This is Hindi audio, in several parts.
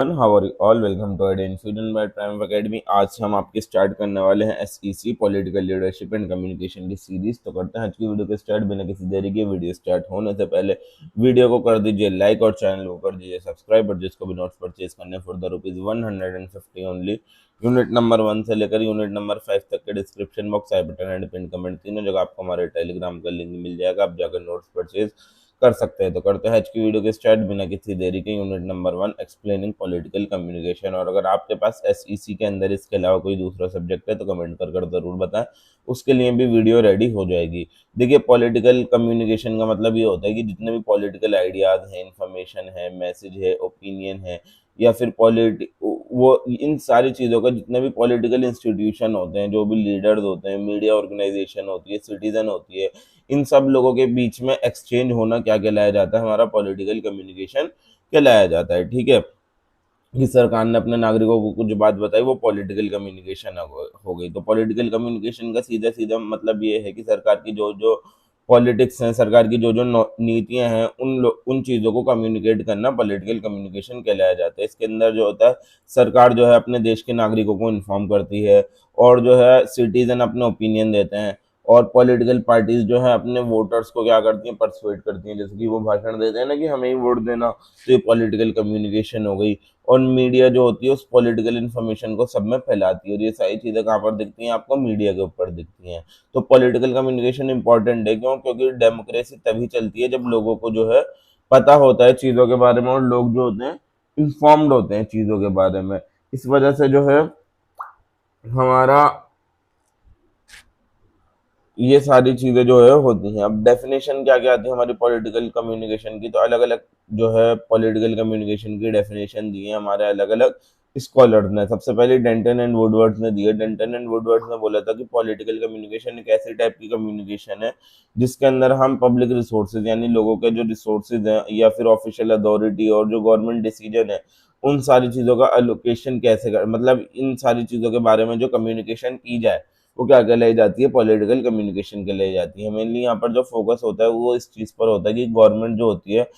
How are you all welcome to student by Prime Academy. आज से हम आपके स्टार्ट करने वाले हैं SEC political leadership and communication की सीरीज। तो करते हैं आज की वीडियो के स्टार्ट बिना किसी देरी के। वीडियो स्टार्ट होने से पहले वीडियो को कर दीजिए लाइक और चैनल को कर दीजिए सब्सक्राइब। और जिसको भी नोट्स परचेज करने for the ₹150 only, unit number 1 से लेकर यूनिट नंबर 5 तक के description box, I button and pin comment तीनों जगह आपको हमारे टेलीग्राम का लिंक मिल जाएगा। आप जाकर नोट्स परचेज कर सकते हैं। तो करते हैं आज की वीडियो के स्टार्ट बिना किसी देरी के। Unit number 1 explaining political communication. और अगर आपके पास एसईसी के अंदर इसके अलावा कोई दूसरा सब्जेक्ट है तो कमेंट कर जरूर बताएं, उसके लिए भी वीडियो रेडी हो जाएगी। देखिए, पॉलिटिकल कम्युनिकेशन का मतलब ये होता है कि जितने भी पॉलिटिकल आइडियाज हैं, इंफॉर्मेशन है, मैसेज है, ओपिनियन है, या फिर वो इन सारी चीज़ों का जितने भी पॉलिटिकल इंस्टीट्यूशन होते हैं, जो भी लीडर्स होते हैं, मीडिया ऑर्गेनाइजेशन होती है, सिटीजन होती है, इन सब लोगों के बीच में एक्सचेंज होना क्या कहलाया जाता है? हमारा पॉलिटिकल कम्युनिकेशन कहलाया जाता है। ठीक है, कि सरकार ने अपने नागरिकों को कुछ बात बताई, वो पॉलिटिकल कम्युनिकेशन हो गई। तो पॉलिटिकल कम्युनिकेशन का सीधा सीधा मतलब ये है कि सरकार की जो जो पॉलिटिक्स हैं, सरकार की जो जो नीतियां हैं, उन चीज़ों को कम्युनिकेट करना पॉलिटिकल कम्युनिकेशन कहलाया जाता है। इसके अंदर जो होता है, सरकार जो है अपने देश के नागरिकों को इन्फॉर्म करती है, और जो है सिटीजन अपने ओपिनियन देते हैं, और पॉलिटिकल पार्टीज जो है अपने वोटर्स को क्या करती हैं, परसुएट करती हैं। जैसे कि वो भाषण देते हैं ना कि हमें ही वोट देना, तो ये पॉलिटिकल कम्युनिकेशन हो गई। और मीडिया जो होती है उस पॉलिटिकल इन्फॉर्मेशन को सब में फैलाती है, और ये सारी चीज़ें कहाँ पर दिखती हैं? आपको मीडिया के ऊपर दिखती हैं। तो पॉलिटिकल कम्युनिकेशन इंपॉर्टेंट है, क्यों? क्योंकि डेमोक्रेसी तभी चलती है जब लोगों को जो है पता होता है चीज़ों के बारे में, और लोग जो होते हैं इंफॉर्म्ड होते हैं चीज़ों के बारे में। इस वजह से जो है हमारा ये सारी चीजें जो है होती हैं। अब डेफिनेशन क्या क्या आती है हमारी पॉलिटिकल कम्युनिकेशन की? तो अलग अलग जो है पॉलिटिकल कम्युनिकेशन की डेफिनेशन दी है हमारे अलग अलग स्कॉलर्स ने। सबसे पहले डेंटन एंड वुडवर्ड्स ने दी है। डेंटन एंड वुडवर्ड्स ने बोला था कि पॉलिटिकल कम्युनिकेशन एक ऐसी टाइप की कम्युनिकेशन है जिसके अंदर हम पब्लिक रिसोर्सेज, यानी लोगों के जो रिसोर्सेज हैं, या फिर ऑफिशियल अथॉरिटी और जो गवर्नमेंट डिसीजन है, उन सारी चीज़ों का अलोकेशन कैसे कर, मतलब इन सारी चीज़ों के बारे में जो कम्युनिकेशन की जाए, वो क्या कहलाई जाती है? पॉलिटिकल कम्युनिकेशन कहलाई जाती है। मेनली यहाँ पर जो फोकस होता है वो इस चीज़ पर होता है कि गवर्नमेंट जो होती है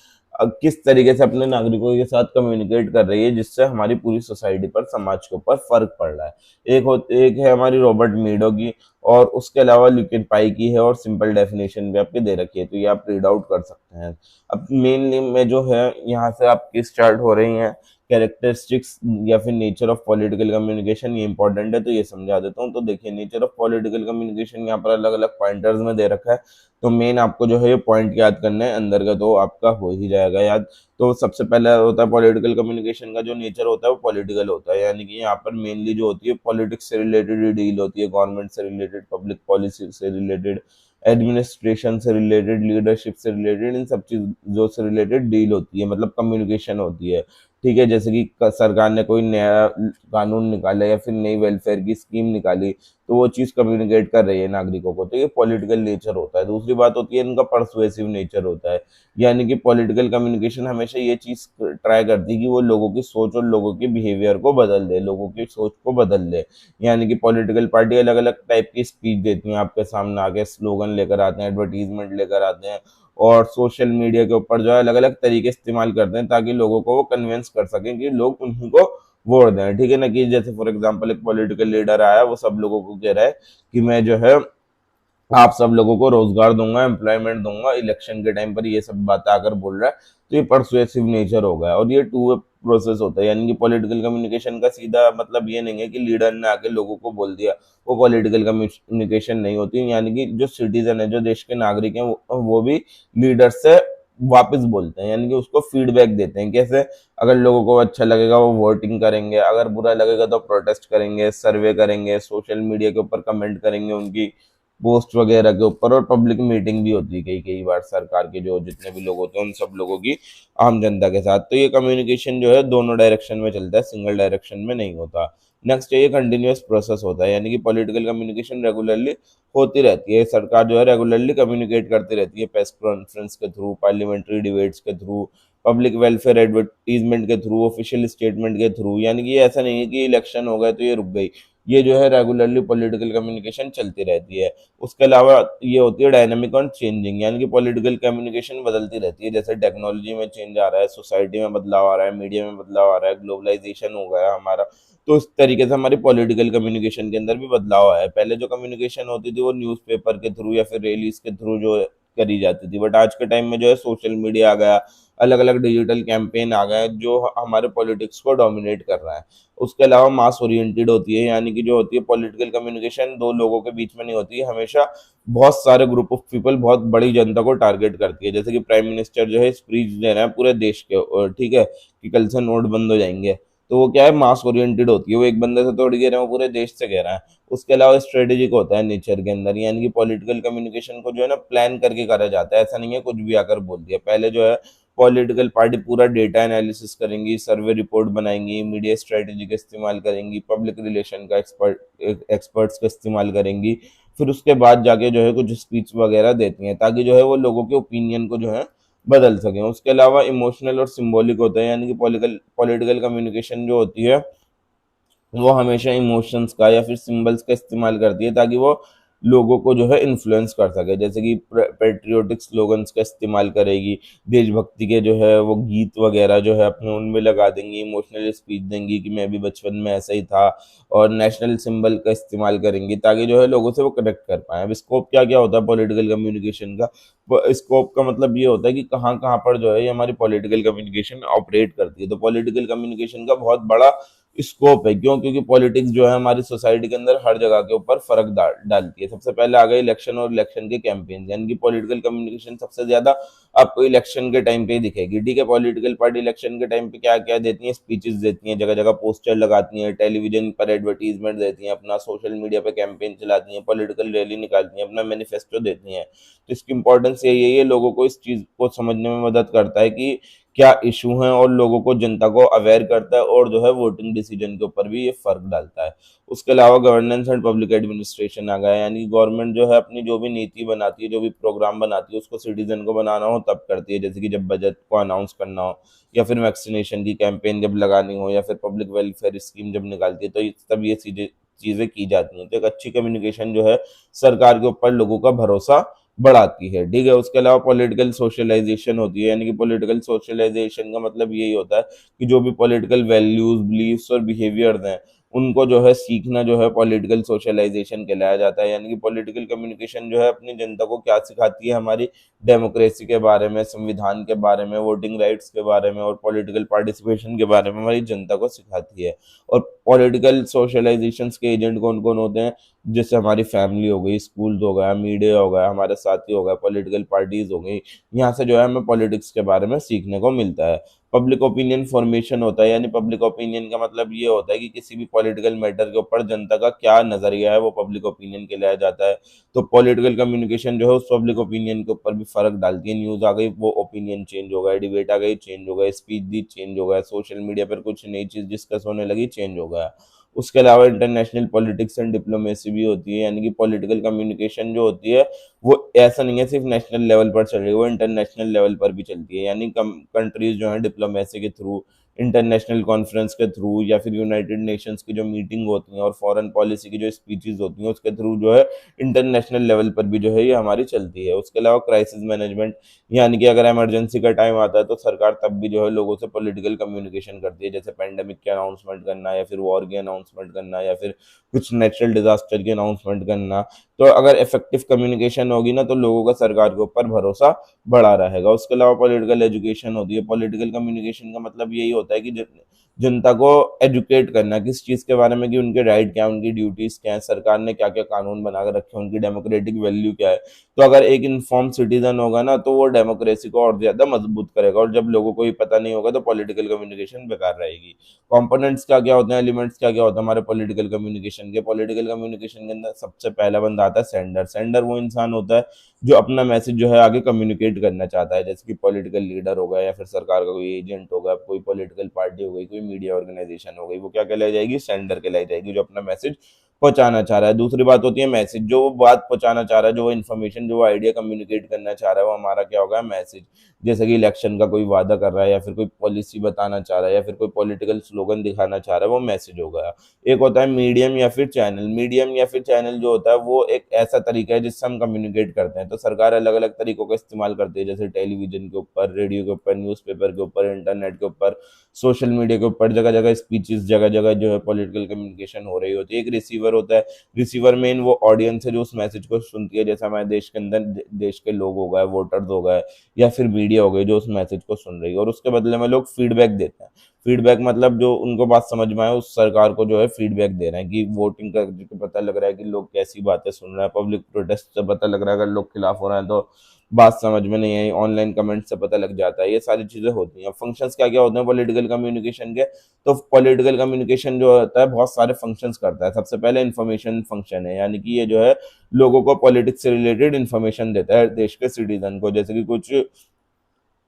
किस तरीके से अपने नागरिकों के साथ कम्युनिकेट कर रही है, जिससे हमारी पूरी सोसाइटी पर, समाज के ऊपर फर्क पड़ रहा है। एक है हमारी रॉबर्ट मीडो की, और उसके अलावा ल्यूकिन पाई की है, और सिंपल डेफिनेशन भी आपकी दे रखी है, तो ये आप रीड आउट कर सकते हैं। अब मेनली में जो है यहाँ से आपकी स्टार्ट हो रही हैं कैरेक्टरिस्टिक्स या फिर नेचर ऑफ पॉलिटिकल कम्युनिकेशन। ये इंपॉर्टेंट है तो ये समझा देता हूँ। तो देखिए, नेचर ऑफ पॉलिटिकल कम्युनिकेशन यहाँ पर अलग अलग पॉइंटर्स में दे रखा है, तो मेन आपको जो है ये पॉइंट याद करना है, अंदर का तो आपका हो ही जाएगा याद। तो सबसे पहले होता है पॉलिटिकल कम्युनिकेशन का जो नेचर होता है वो पॉलिटिकल होता है, यानी कि यहाँ पर मेनली जो होती है पॉलिटिक्स से रिलेटेड डील होती है, गवर्नमेंट से रिलेटेड, पब्लिक पॉलिसी से रिलेटेड, एडमिनिस्ट्रेशन से रिलेटेड, लीडरशिप से रिलेटेड, इन सब चीजों से रिलेटेड डील होती है, मतलब कम्युनिकेशन होती है। ठीक है, जैसे कि सरकार ने कोई नया कानून निकाला या फिर नई वेलफेयर की स्कीम निकाली, तो वो चीज़ कम्युनिकेट कर रही है नागरिकों को, तो ये पॉलिटिकल नेचर होता है। दूसरी बात होती है इनका परसुएसिव नेचर होता है, यानी कि पॉलिटिकल कम्युनिकेशन हमेशा ये चीज़ ट्राई करती है कि वो लोगों की सोच और लोगों के बिहेवियर को बदल दे, लोगों की सोच को बदल दे। यानी कि पॉलिटिकल पार्टी अलग अलग टाइप की स्पीच देती हैं, आपके सामने आके स्लोगन लेकर आते हैं, एडवर्टीजमेंट लेकर आते हैं, और सोशल मीडिया के ऊपर जो है अलग अलग तरीके इस्तेमाल करते हैं ताकि लोगों को वो कन्विंस कर सकें कि लोग उन्हीं को वोट दें। ठीक है ना, कि जैसे फॉर एग्जांपल एक पॉलिटिकल लीडर आया, वो सब लोगों को कह रहा है कि मैं जो है आप सब लोगों को रोजगार दूंगा, एम्प्लॉयमेंट दूंगा, इलेक्शन के टाइम पर ये सब बातें आकर बोल रहा है, तो ये परसुएसिव नेचर हो गया। और ये टू वे प्रोसेस होता है, यानी कि पॉलिटिकल कम्युनिकेशन का सीधा मतलब ये नहीं है कि लीडर ने आके लोगों को बोल दिया, वो पॉलिटिकल कम्युनिकेशन नहीं होती। यानी कि जो सिटीजन है, जो देश के नागरिक हैं, वो भी लीडर से वापस बोलते हैं, यानी कि उसको फीडबैक देते हैं। कैसे? अगर लोगों को अच्छा लगेगा वो वोटिंग करेंगे, अगर बुरा लगेगा तो प्रोटेस्ट करेंगे, सर्वे करेंगे, सोशल मीडिया के ऊपर कमेंट करेंगे उनकी पोस्ट वगैरह के ऊपर, और पब्लिक मीटिंग भी होती है कई कई बार सरकार के जो जितने भी लोग होते हैं उन सब लोगों की, आम जनता के साथ। तो ये कम्युनिकेशन जो है दोनों डायरेक्शन में चलता है, सिंगल डायरेक्शन में नहीं होता। नेक्स्ट ये कंटिन्यूअस प्रोसेस होता है, यानी कि पॉलिटिकल कम्युनिकेशन रेगुलरली होती रहती है। सरकार जो है रेगुलरली कम्युनिकेट करती रहती है, प्रेस कॉन्फ्रेंस के थ्रू, पार्लियामेंट्री डिबेट्स के थ्रू, पब्लिक वेलफेयर एडवर्टीजमेंट के थ्रू, ऑफिशियल स्टेटमेंट के थ्रू। यानी कि ऐसा नहीं है कि इलेक्शन हो गए तो ये रुक गई, ये जो है रेगुलरली पॉलिटिकल कम्युनिकेशन चलती रहती है। उसके अलावा ये होती है डायनामिक और चेंजिंग, यानी कि पॉलिटिकल कम्युनिकेशन बदलती रहती है, जैसे टेक्नोलॉजी में चेंज आ रहा है, सोसाइटी में बदलाव आ रहा है, मीडिया में बदलाव आ रहा है, ग्लोबलाइजेशन हो गया हमारा, तो इस तरीके से हमारी पॉलिटिकल कम्युनिकेशन के अंदर भी बदलाव आया है। पहले जो कम्युनिकेशन होती थी वो न्यूज़पेपर के थ्रू या फिर रैलीज के थ्रू जो करी जाती थी, बट आज के टाइम में जो है सोशल मीडिया आ गया, अलग अलग डिजिटल कैंपेन आ गए जो हमारे पॉलिटिक्स को डोमिनेट कर रहा है। उसके अलावा मास ओरिएंटेड होती है, यानी कि जो होती है पॉलिटिकल कम्युनिकेशन दो लोगों के बीच में नहीं होती है, हमेशा बहुत सारे ग्रुप ऑफ पीपल, बहुत बड़ी जनता को टारगेट करती है। जैसे कि प्राइम मिनिस्टर जो है स्पीच दे रहे हैं पूरे देश के, और ठीक है कि कल से नोट बंद हो जाएंगे, तो वो क्या है, मास ओरिएंटेड होती है, वो एक बंदे से थोड़ी कह रहे हैं, वो पूरे देश से कह रहा है। उसके अलावा स्ट्रेटेजिक होता है नेचर के अंदर, यानी कि पॉलिटिकल कम्युनिकेशन को जो है ना प्लान करके करा जाता है, ऐसा नहीं है कुछ भी आकर बोल दिया। पहले जो है पॉलिटिकल पार्टी पूरा डेटा एनालिसिस करेंगी, सर्वे रिपोर्ट बनाएंगी, मीडिया स्ट्रेटेजी का इस्तेमाल करेंगी, पब्लिक रिलेशन का एक्सपर्ट्स का इस्तेमाल करेंगी, फिर उसके बाद जाके जो है कुछ स्पीच वगैरह देती हैं, ताकि जो है वो लोगों के ओपिनियन को जो है बदल सकें। उसके अलावा इमोशनल और सिंबॉलिक होता है, यानी कि पॉलिटिकल पॉलिटिकल कम्युनिकेशन जो होती है वो हमेशा इमोशंस का या फिर सिंबल्स का इस्तेमाल करती है, ताकि वो लोगों को जो है इन्फ्लुएंस कर सके। जैसे कि पेट्रियोटिक स्लोगन्स का इस्तेमाल करेगी, देशभक्ति के जो है वो गीत वगैरह जो है अपने उनमें लगा देंगी, इमोशनल स्पीच देंगी कि मैं भी बचपन में ऐसा ही था, और नेशनल सिंबल का इस्तेमाल करेंगी, ताकि जो है लोगों से वो कनेक्ट कर पाए। अब स्कोप क्या क्या होता है पॉलिटिकल कम्युनिकेशन का, स्कोप का मतलब ये होता है कि कहाँ कहाँ पर जो है ये हमारी पॉलिटिकल कम्युनिकेशन ऑपरेट करती है। तो पॉलिटिकल कम्युनिकेशन का बहुत बड़ा स्कोप है, क्यों? क्योंकि पॉलिटिक्स जो है हमारी सोसाइटी के अंदर हर जगह के ऊपर फर्क डालती है। सबसे पहले आ गए इलेक्शन और इलेक्शन के कैंपेन, यानी कि पॉलिटिकल कम्युनिकेशन सबसे ज्यादा आपको इलेक्शन के टाइम पे ही दिखेगी। ठीक है, पॉलिटिकल पार्टी इलेक्शन के टाइम पे क्या क्या देती हैं, स्पीचेस देती हैं, जगह जगह पोस्टर लगाती हैं, टेलीविजन पर एडवर्टीजमेंट देती हैं, अपना सोशल मीडिया पे कैंपेन चलाती हैं, पॉलिटिकल रैली निकालती हैं, अपना मैनिफेस्टो देती हैं। तो इसकी इंपॉर्टेंस यही है, ये लोगों को इस चीज को समझने में मदद करता है कि क्या इशू हैं, और लोगों को, जनता को अवेयर करता है, और जो है वोटिंग डिसीजन के ऊपर भी ये फर्क डालता है। उसके अलावा गवर्नेंस एंड पब्लिक एडमिनिस्ट्रेशन आ गया, यानी गवर्नमेंट जो है अपनी जो भी नीति बनाती है, जो भी प्रोग्राम बनाती है, उसको सिटीजन को बनाना हो तब करती है। जैसे कि जब बजट को अनाउंस करना हो, या फिर वैक्सीनेशन की कैंपेन जब लगानी हो, या फिर पब्लिक वेलफेयर स्कीम जब निकालती है, तो तब ये चीजें चीजें की जाती हैं। तो एक अच्छी कम्युनिकेशन जो है सरकार के ऊपर लोगों का भरोसा बढ़ाती है। ठीक है, उसके अलावा पॉलिटिकल सोशलाइजेशन होती है, यानी कि पॉलिटिकल सोशलाइजेशन का मतलब यही होता है कि जो भी पॉलिटिकल वैल्यूज, बिलीफ्स और बिहेवियर्स हैं, उनको जो है सीखना जो है पॉलिटिकल सोशलाइजेशन कहलाया जाता है। यानी कि पॉलिटिकल कम्युनिकेशन जो है अपनी जनता को क्या सिखाती है, हमारी डेमोक्रेसी के बारे में, संविधान के बारे में, वोटिंग राइट्स के बारे में, और पॉलिटिकल पार्टिसिपेशन के बारे में हमारी जनता को सिखाती है। और पॉलिटिकल सोशलाइजेशन के एजेंट कौन कौन होते हैं? जैसे हमारी फैमिली हो गई, स्कूल हो गया, मीडिया हो गया, हमारे साथी हो गया, पॉलिटिकल पार्टीज हो गई। यहाँ से जो है हमें पॉलिटिक्स के बारे में सीखने को मिलता है। पब्लिक ओपिनियन फॉर्मेशन होता है, यानी पब्लिक ओपिनियन का मतलब ये होता है कि किसी भी पॉलिटिकल मैटर के ऊपर जनता का क्या नजरिया है, वो पब्लिक ओपिनियन कहलाया जाता है। तो पॉलिटिकल कम्युनिकेशन जो है उस पब्लिक ओपिनियन के ऊपर भी फर्क डालती है। न्यूज आ गई, वो ओपिनियन चेंज हो गया, डिबेट आ गई, चेंज हो गया, स्पीच दी, चेंज हो गया, सोशल मीडिया पर कुछ नई चीज डिस्कस होने लगी, चेंज हो गया। उसके अलावा इंटरनेशनल पॉलिटिक्स एंड डिप्लोमेसी भी होती है, यानी कि पॉलिटिकल कम्युनिकेशन जो होती है वो ऐसा नहीं है सिर्फ नेशनल लेवल पर चल रही है, वो इंटरनेशनल लेवल पर भी चलती है। यानी कंट्रीज जो है डिप्लोमेसी के थ्रू, इंटरनेशनल कॉन्फ्रेंस के थ्रू, या फिर यूनाइटेड नेशंस की जो मीटिंग होती हैं, और फॉरेन पॉलिसी की जो स्पीचेस होती हैं, उसके थ्रू जो है इंटरनेशनल लेवल पर भी जो है ये हमारी चलती है। उसके अलावा क्राइसिस मैनेजमेंट, यानी कि अगर इमरजेंसी का टाइम आता है तो सरकार तब भी जो है लोगों से पॉलिटिकल कम्युनिकेशन करती है, जैसे पेंडेमिक की अनाउंसमेंट करना, या फिर वॉर की अनाउंसमेंट करना, या फिर कुछ नेचुरल डिजास्टर की अनाउंसमेंट करना। तो अगर इफेक्टिव कम्युनिकेशन होगी ना, तो लोगों का सरकार के ऊपर भरोसा बढ़ा रहेगा। उसके अलावा पॉलिटिकल एजुकेशन होती है। पॉलिटिकल कम्युनिकेशन का मतलब यही होता है कि जनता को एजुकेट करना किस चीज के बारे में, कि उनके राइट क्या है, उनकी ड्यूटीज क्या है, सरकार ने क्या क्या कानून बनाकर रखे हैं, उनकी डेमोक्रेटिक वैल्यू क्या है। तो अगर एक इन्फॉर्म सिटीजन होगा ना, तो वो डेमोक्रेसी को और ज्यादा मजबूत करेगा, और जब लोगों को ही पता नहीं होगा तो पॉलिटिकल कम्युनिकेशन बेकार रहेगी। कंपोनेंट्स क्या क्या होते हैं, एलिमेंट्स क्या क्या होता है हमारे पॉलिटिकल कम्युनिकेशन के? पॉलिटिकल कम्युनिकेशन के अंदर सबसे पहला बंदा आता है सेंडर। सेंडर वो इंसान होता है जो अपना मैसेज जो है आगे कम्युनिकेट करना चाहता है, जैसे कि पॉलिटिकल लीडर हो गया, या फिर सरकार का कोई एजेंट होगा, कोई पॉलिटिकल पार्टी हो गई, कोई मीडिया ऑर्गेनाइजेशन हो गई, वो क्या कहलाई जाएगी? सेंडर कहलाई जाएगी, जो अपना मैसेज पहुंचाना चाह रहा है। दूसरी बात होती है मैसेज, जो वो बात पहुंचाना चाह रहा है, जो वो इन्फॉर्मेशन, जो वो आइडिया कम्युनिकेट करना चाह रहा है, वो हमारा क्या होगा? मैसेज। जैसे कि इलेक्शन का कोई वादा कर रहा है या फिर कोई पॉलिसी बताना चाह रहा है या फिर कोई पॉलिटिकल स्लोगन दिखाना चाह रहा है, वो मैसेज हो गया। एक होता है मीडियम या फिर चैनल। मीडियम या फिर चैनल जो होता है वो एक ऐसा तरीका है जिससे हम कम्युनिकेट करते हैं। तो सरकार अलग अलग तरीकों का इस्तेमाल करती है, जैसे टेलीविजन के ऊपर, रेडियो के ऊपर, न्यूज़पेपर के ऊपर, इंटरनेट के ऊपर, सोशल मीडिया के ऊपर, जगह जगह स्पीचेस, जगह जगह जो है पॉलिटिकल कम्युनिकेशन हो रही होती है। एक रिसीवर होता है। रिसीवर मेन वो ऑडियंस है जो उस मैसेज को सुनती है, जैसे हमारे देश के अंदर देश के लोग हो गए, वोटर्स हो गए या फिर मीडिया हो गई जो उस मैसेज को सुन रही है, और उसके बदले में लोग फीडबैक देते हैं। फीडबैक मतलब जो उनको बात समझ में आए उस सरकार को जो है फीडबैक दे रहे हैं, कि वोटिंग का पता लग रहा है कि लोग कैसी बातें सुन रहे हैं, पब्लिक प्रोटेस्ट से पता लग रहा है अगर लोग खिलाफ हो रहे हैं तो बात समझ में नहीं आई, ऑनलाइन कमेंट से पता लग जाता है। ये सारी चीजें होती हैं। फंक्शंस क्या क्या होते हैं पॉलिटिकल कम्युनिकेशन के? तो पॉलिटिकल कम्युनिकेशन जो होता है बहुत सारे फंक्शंस करता है। सबसे पहले इन्फॉर्मेशन फंक्शन है, यानी कि ये जो है लोगों को पॉलिटिक्स से रिलेटेड इन्फॉर्मेशन देता है देश के सिटीजन को, जैसे कि कुछ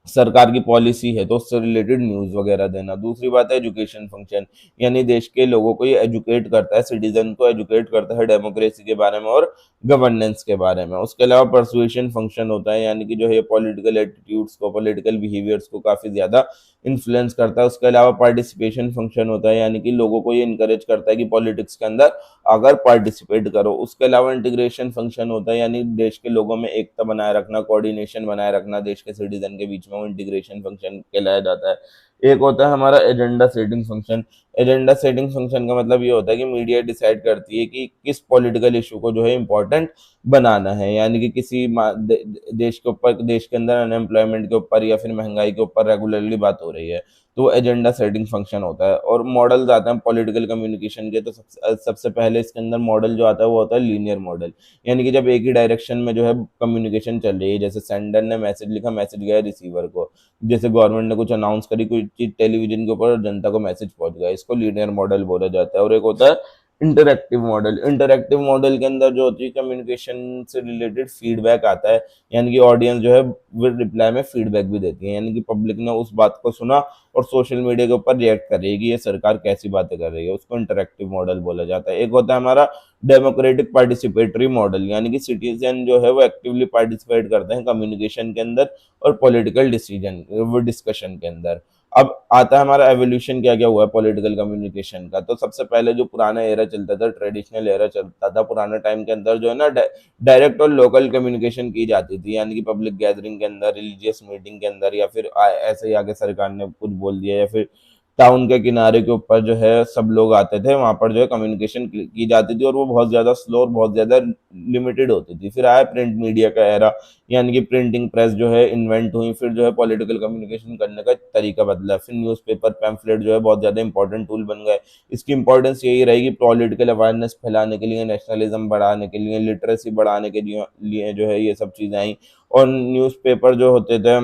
सरकार की पॉलिसी है तो उससे रिलेटेड न्यूज़ वगैरह देना। दूसरी बात है एजुकेशन फंक्शन, यानी देश के लोगों को ये एजुकेट करता है, सिटीजन को एजुकेट करता है डेमोक्रेसी के बारे में और गवर्नेंस के बारे में। उसके अलावा परसुएशन फंक्शन होता है, यानी कि जो है पॉलिटिकल एटीट्यूड्स को, पॉलिटिकल बिहेवियर्स को काफ़ी ज़्यादा इन्फ्लुएंस करता है। उसके अलावा पार्टिसिपेशन फंक्शन होता है, यानी कि लोगों को ये इनकरेज करता है कि पॉलिटिक्स के अंदर अगर पार्टिसिपेट करो। उसके अलावा इंटीग्रेशन फंक्शन होता है, यानी देश के लोगों में एकता बनाए रखना, कोऑर्डिनेशन बनाए रखना देश के सिटीजन के बीच में, वो इंटीग्रेशन फंक्शन कहलाया जाता है। एक होता है हमारा agenda setting function. Agenda setting function का मतलब ये होता है कि मीडिया डिसाइड करती है कि किस पॉलिटिकल इशू को जो है इम्पोर्टेंट बनाना है, यानी कि किसी देश के ऊपर, देश के अंदर अनएम्प्लॉयमेंट के ऊपर या फिर महंगाई के ऊपर रेगुलरली बात हो रही है, तो वो एजेंडा सेटिंग फंक्शन होता है। और मॉडल्स आते हैं पॉलिटिकल कम्युनिकेशन के, तो सबसे पहले इसके अंदर मॉडल जो आता है वो होता है लीनियर मॉडल, यानी कि जब एक ही डायरेक्शन में जो है कम्युनिकेशन चल रही है, जैसे सेंडर ने मैसेज लिखा, मैसेज गया रिसीवर को, जैसे गवर्नमेंट ने कुछ अनाउंस करी कोई चीज टेलीविजन के ऊपर और जनता को मैसेज पहुंच गया, इसको लीनियर मॉडल बोला जाता है। और एक होता है इंटरएक्टिव मॉडल। इंटरएक्टिव मॉडल के अंदर जो होती है कम्युनिकेशन से रिलेटेड फीडबैक आता है, यानी कि ऑडियंस जो है वो रिप्लाई में फीडबैक भी देती है, यानी कि पब्लिक ने उस बात को सुना और सोशल मीडिया के ऊपर रिएक्ट कर रही है कि ये सरकार कैसी बातें कर रही है, उसको इंटरएक्टिव मॉडल बोला जाता है। एक होता है हमारा डेमोक्रेटिक पार्टिसिपेटरी मॉडल, यानी कि सिटीजन जो है वो एक्टिवली पार्टिसिपेट करते हैं कम्युनिकेशन के अंदर और पॉलिटिकल डिसीजन वो डिस्कशन के अंदर। अब आता है हमारा एवोल्यूशन क्या क्या हुआ है पॉलिटिकल कम्युनिकेशन का। तो सबसे पहले जो पुराना एरा चलता था, ट्रेडिशनल एरा चलता था, पुराने टाइम के अंदर जो है ना डायरेक्ट और लोकल कम्युनिकेशन की जाती थी, यानी कि पब्लिक गैदरिंग के अंदर, रिलीजियस मीटिंग के अंदर, या फिर ऐसे ही आगे सरकार ने कुछ बोल दिया, या फिर टाउन के किनारे के ऊपर जो है सब लोग आते थे, वहां पर जो है कम्युनिकेशन की जाती थी, और वो बहुत ज्यादा स्लो और बहुत ज्यादा लिमिटेड होती थी। फिर आया प्रिंट मीडिया का एरा, यानी कि प्रिंटिंग प्रेस जो है इन्वेंट हुई, फिर जो है पॉलिटिकल कम्युनिकेशन करने का तरीका बदला, फिर न्यूज़पेपर पैम्फलेट जो है बहुत ज्यादा इंपॉर्टेंट टूल बन गए। इसकी इंपॉर्टेंस यही रहेगी पॉलिटिकल अवेयरनेस फैलाने के लिए, नेशनलिज्म बढ़ाने के लिए, लिटरेसी बढ़ाने के लिए जो है ये सब चीजें आई। और न्यूज़पेपर जो होते थे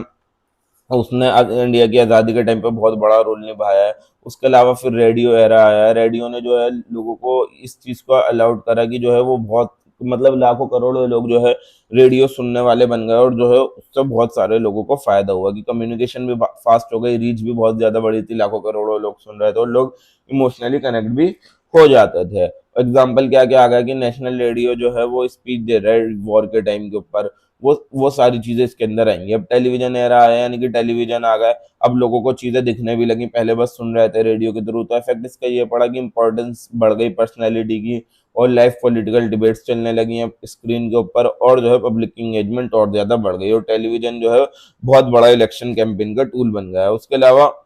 उसने इंडिया की आज़ादी के टाइम पे बहुत बड़ा रोल निभाया है। उसके अलावा फिर रेडियो एरा आया है। रेडियो ने जो है लोगों को इस चीज़ को अलाउड करा कि जो है वो बहुत, मतलब लाखों करोड़ों लोग जो है रेडियो सुनने वाले बन गए, और जो है उससे बहुत सारे लोगों को फायदा हुआ कि कम्युनिकेशन भी फास्ट हो गई, रीच भी बहुत ज़्यादा बढ़ी थी, लाखों करोड़ों लोग सुन रहे थे और लोग इमोशनली कनेक्ट भी हो जाते थे। एग्जाम्पल क्या क्या आ गया कि नेशनल रेडियो जो है वो स्पीच दे रहा है वॉर के टाइम के ऊपर, वो सारी चीजें इसके अंदर आएंगी। अब टेलीविजन एरा आया, यानी कि टेलीविजन आ गया, अब लोगों को चीजें दिखने भी लगी, पहले बस सुन रहे थे रेडियो के थ्रू, तो इफेक्ट इसका ये पड़ा कि इंपॉर्टेंस बढ़ गई पर्सनैलिटी की, और लाइव पॉलिटिकल डिबेट्स चलने लगी हैं स्क्रीन के ऊपर, और जो है पब्लिक की एंगेजमेंट और ज्यादा बढ़ गई, और टेलीविजन जो है बहुत बड़ा इलेक्शन कैंपेन का टूल बन गया है। उसके अलावा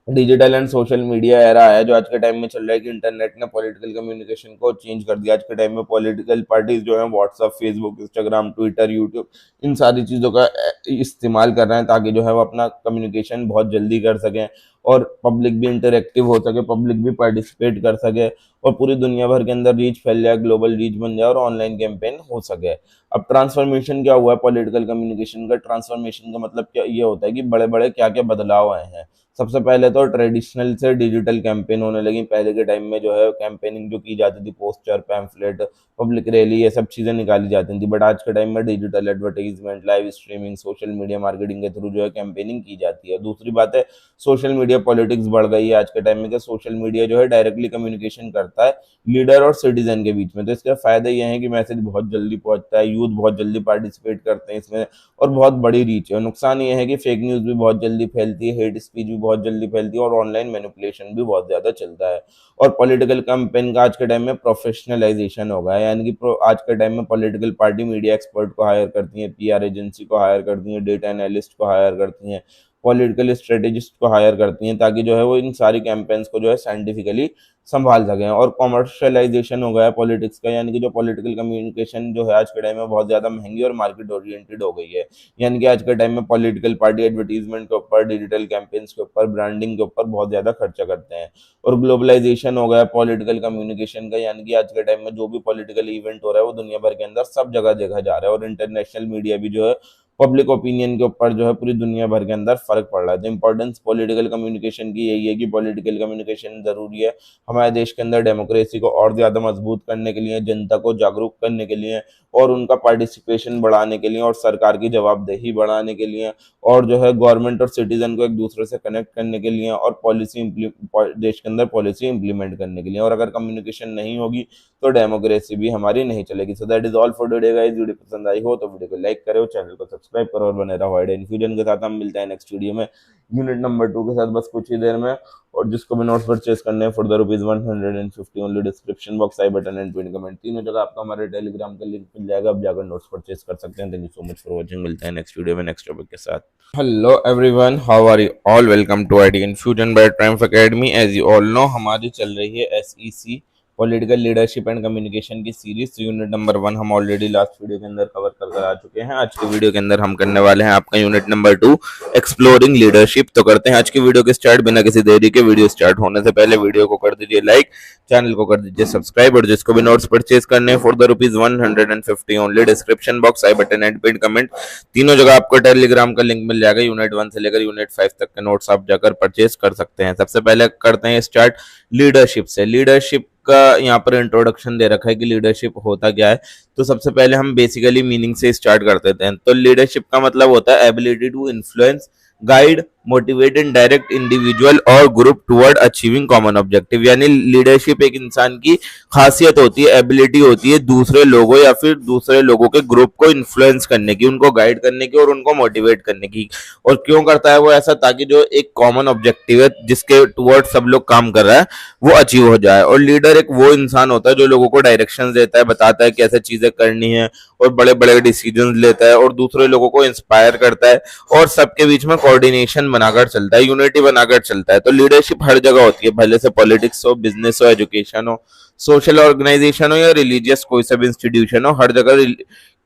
digital and social media era है जो आज के टाइम में चल रहा है कि इंटरनेट ने पॉलिटिकल कम्युनिकेशन को चेंज कर दिया। आज के टाइम में पॉलिटिकल पार्टीज जो है WhatsApp, Facebook, Instagram, Twitter, YouTube, इन सारी चीज़ों का इस्तेमाल कर रहे हैं ताकि जो है वो अपना कम्युनिकेशन बहुत जल्दी कर सकें, और पब्लिक भी इंटरेक्टिव हो सके, पब्लिक भी पार्टिसिपेट कर सके, और पूरी दुनिया भर के अंदर रीच फैल जाए, ग्लोबल रीच बन जाए, और ऑनलाइन कैंपेन हो सके। अब ट्रांसफॉर्मेशन क्या हुआ है पॉलिटिकल कम्युनिकेशन का? ट्रांसफॉर्मेशन का मतलब क्या ये होता है कि बड़े बड़े क्या क्या बदलाव आए हैं। सबसे पहले तो ट्रेडिशनल से डिजिटल कैंपेन होने लगी। पहले के टाइम में जो है कैंपेनिंग जो की जाती थी, पोस्टर, पैम्फलेट, पब्लिक रैली, ये सब चीज़ें निकाली जाती थी। बट आज के टाइम में digital advertisement, live streaming, social media marketing के थ्रू जो है कैंपेनिंग की जाती है। दूसरी बात है, सोशल मीडिया पॉलिटिक्स बढ़ गई है आज के टाइम में, कि सोशल मीडिया जो है डायरेक्टली कम्युनिकेशन करता है लीडर और सिटीजन के बीच में। तो इसका फायदा यह है कि मैसेज बहुत जल्दी पहुंचता है, यूथ बहुत जल्दी पार्टिसिपेट करते हैं इसमें और बहुत बड़ी रीच है। नुकसान ये है कि फेक न्यूज़ भी बहुत जल्दी फैलती है, हेट स्पीच भी बहुत जल्दी फैलती है और ऑनलाइन मैनिपुलेशन भी बहुत ज़्यादा चलता है। और पॉलिटिकल कैंपेन का आज के टाइम में प्रोफेशनलाइजेशन हो गया है, यानी कि आज के टाइम में पॉलिटिकल पार्टी मीडिया एक्सपर्ट को हायर करती हैं, पीआर एजेंसी को हायर करती हैं, डेटा एनालिस्ट को हायर करती हैं, पॉलिटिकल स्ट्रेटेजिस्ट को हायर करती हैं, ताकि जो है वो इन सारी कैंपेन्स को जो है साइंटिफिकली संभाल सकें। और कॉमर्शियलाइजेशन हो गया है पॉलिटिक्स का, यानी कि जो पॉलिटिकल कम्युनिकेशन जो है आज के टाइम में बहुत ज़्यादा महंगी और मार्केट ओरिएंटेड हो गई है। यानी कि आज के टाइम में पॉलिटिकल पार्टी एडवर्टीजमेंट के ऊपर, डिजिटल कैंपेन्स के ऊपर, ब्रांडिंग के ऊपर बहुत ज़्यादा खर्चा करते हैं। और ग्लोबलाइजेशन हो गया पॉलिटिकल कम्युनिकेशन का, यानी कि आज के टाइम में जो भी पॉलिटिकल इवेंट हो रहा है वो दुनिया भर के अंदर सब जगह देखा जा रहा है। और इंटरनेशनल मीडिया भी जो है पब्लिक ओपिनियन के ऊपर जो है पूरी दुनिया भर के अंदर फर्क पड़ रहा है। तो इंपॉर्टेंस पॉलिटिकल कम्युनिकेशन की यही है कि पॉलिटिकल कम्युनिकेशन जरूरी है हमारे देश के अंदर डेमोक्रेसी को और ज़्यादा मजबूत करने के लिए, जनता को जागरूक करने के लिए और उनका पार्टिसिपेशन बढ़ाने के लिए और सरकार की जवाबदेही बढ़ाने के लिए और जो है गवर्नमेंट और सिटीजन को एक दूसरे से कनेक्ट करने के लिए और देश के अंदर पॉलिसी इंप्लीमेंट करने के लिए। और अगर कम्युनिकेशन नहीं होगी तो डेमोक्रेसी भी हमारी नहीं चलेगी। So that is all for today guys. Video पसंद आई हो तो वीडियो को लाइक करो, चैनल को सब्सक्राइब करो और बने रहो आइडिया इन्फ्यूजन के साथ। हम मिलते हैं नेक्स्ट वीडियो में यूनिट नंबर 2 के साथ बस कुछ ही देर में। और जिसको भी नोट्स परचेज करने हैं for the ₹150 only, description box, I button and pin comment, तीनों जगह आपको हमारे टेलीग्राम का लिंक मिल जाएगा। आप जाकर नोट्स परचेज कर सकते हैं। Thank you so much for watching. मिलते हैं नेक्स्ट वीडियो में नेक्स्ट टॉपिक के साथ। Hello everyone, how are you all? Welcome to IT Infusion by Triumph Academy. As you all know हमारी चल रही है SEC political leadership and communication की सीरीज। यूनिट नंबर 1 हम ऑलरेडी लास्ट वीडियो के अंदर कवर कर आ चुके हैं। आज के वीडियो के अंदर हम करने वाले हैं आपका यूनिट नंबर 2 एक्सप्लोरिंग लीडरशिप। तो करते हैं आज की वीडियो के स्टार्ट बिना किसी देरी के। वीडियो स्टार्ट होने से पहले वीडियो को कर दीजिए लाइक, चैनल को कर दीजिए सब्सक्राइब और जिसको भी नोट्स परचेज करने हैं for the ₹150 only, description box, I button and pin comment, तीनों जगह आपको टेलीग्राम का लिंक मिल जाएगा। यूनिट 1 से लेकर यूनिट 5 तक के नोट्स आप जाकर परचेज कर सकते हैं। सबसे पहले करते हैं स्टार्ट लीडरशिप से। लीडरशिप का यहाँ पर इंट्रोडक्शन दे रखा है कि लीडरशिप होता क्या है। तो सबसे पहले हम बेसिकली मीनिंग से स्टार्ट कर देते हैं। तो लीडरशिप का मतलब होता है ability to influence, guide, motivate and direct individual और group toward achieving common objective. यानी लीडरशिप एक इंसान की खासियत होती है, एबिलिटी होती है दूसरे लोगों या फिर दूसरे लोगों के ग्रुप को इन्फ्लुएंस करने की, उनको गाइड करने की और उनको मोटिवेट करने की। और क्यों करता है वो ऐसा? ताकि जो एक कॉमन ऑब्जेक्टिव है जिसके टुवर्ड सब लोग काम कर रहा है वो अचीव हो जाए। और लीडर एक वो इंसान होता है जो लोगों को डायरेक्शन देता है, बताता है कैसे चीजें करनी है और बड़े बड़े डिसीजन लेता है और दूसरे लोगों को इंस्पायर करता है और सबके बीच में कोऑर्डिनेशन बनाकर चलता है, यूनिटी बनाकर चलता है। तो लीडरशिप हर जगह होती है, भले से पॉलिटिक्स हो, बिजनेस हो, एजुकेशन हो, सोशल ऑर्गेनाइजेशन हो या रिलीजियस कोई सा भी इंस्टीट्यूशन हो, हर जगह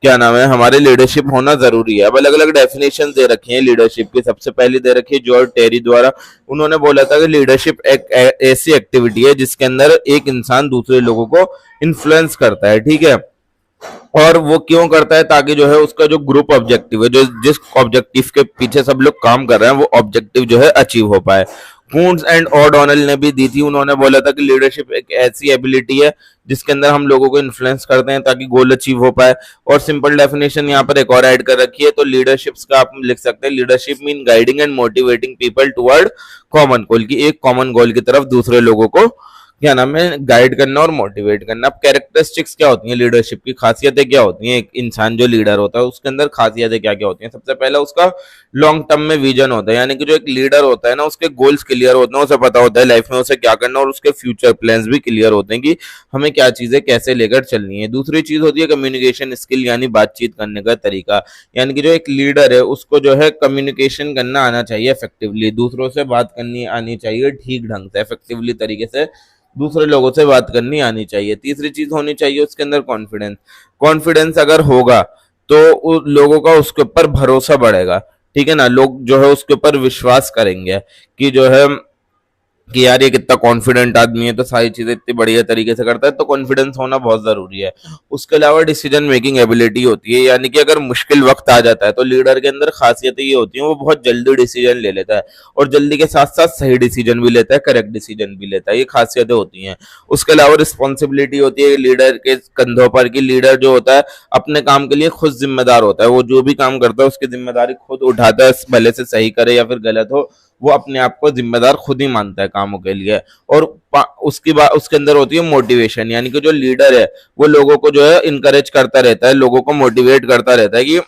क्या नाम है हमारे लीडरशिप होना जरूरी है। अब अलग अलग डेफिनेशन दे रखी है लीडरशिप की। सबसे पहले दे रखी है जॉर्ज टेरी द्वारा। उन्होंने बोला था कि लीडरशिप एक ऐसी एक्टिविटी है जिसके अंदर एक इंसान दूसरे लोगों को इन्फ्लुएंस करता है, ठीक है। और वो क्यों करता है? ताकि जो है उसका जो ग्रुप ऑब्जेक्टिव है, जो जिस ऑब्जेक्टिव के पीछे सब लोग काम कर रहे हैं, वो ऑब्जेक्टिव जो है अचीव हो पाए। कून्स एंड ओडोनेल ने भी दी थी। उन्होंने बोला था कि लीडरशिप एक ऐसी एबिलिटी है जिसके अंदर हम लोगों को इन्फ्लुएंस करते हैं ताकि गोल अचीव हो पाए। और सिंपल डेफिनेशन यहाँ पर एक और ऐड कर रखी है। तो लीडरशिप्स का आप लिख सकते हैं, leadership mean guiding and motivating people toward common goal, की एक कॉमन गोल की तरफ दूसरे लोगों को क्या नाम है गाइड करना और मोटिवेट करना। अब कैरेक्टरिस्टिक्स क्या होती हैं लीडरशिप की, खासियतें क्या होती हैं? एक इंसान जो लीडर होता है उसके अंदर खासियतें क्या क्या होती हैं? सबसे पहले उसका लॉन्ग टर्म में विजन होता है, यानी कि जो एक लीडर होता है ना उसके गोल्स क्लियर होते हैं, उसे पता होता है लाइफ में उसे क्या करना और उसके फ्यूचर प्लान्स भी क्लियर होते हैं कि हमें क्या चीजें कैसे लेकर चलनी है। दूसरी चीज होती है कम्युनिकेशन स्किल, यानी बातचीत करने का तरीका। यानी कि जो एक लीडर है उसको जो है कम्युनिकेशन करना आना चाहिए इफेक्टिवली, दूसरों से बात करनी आनी चाहिए ठीक ढंग से, इफेक्टिवली तरीके से दूसरे लोगों से बात करनी आनी चाहिए। तीसरी चीज होनी चाहिए उसके अंदर कॉन्फिडेंस। कॉन्फिडेंस अगर होगा तो लोगों का उसके ऊपर भरोसा बढ़ेगा, ठीक है ना। लोग जो है उसके ऊपर विश्वास करेंगे कि जो है कि यार ये कितना कॉन्फिडेंट आदमी है, तो सारी चीजें इतनी बढ़िया तरीके से करता है, तो कॉन्फिडेंस होना बहुत जरूरी है। उसके अलावा डिसीजन मेकिंग एबिलिटी होती है, यानी कि अगर मुश्किल वक्त आ जाता है तो लीडर के अंदर खासियतें ये होती हैं, वो बहुत जल्दी डिसीजन ले लेता है, और जल्दी के साथ साथ सही डिसीजन भी लेता है, करेक्ट डिसीजन भी लेता है, ये खासियतें होती हैं। उसके अलावा रिस्पॉन्सिबिलिटी होती है लीडर के कंधों पर, कि लीडर जो होता है अपने काम के लिए खुद जिम्मेदार होता है, वो जो भी काम करता है उसकी जिम्मेदारी खुद उठाता है, भले से सही करे या फिर गलत हो, वो अपने आप को जिम्मेदार खुद ही मानता है कामों के लिए। और उसकी बात उसके अंदर होती है मोटिवेशन, यानी कि जो लीडर है वो लोगों को जो है इनकरेज करता रहता है, लोगों को मोटिवेट करता रहता है कि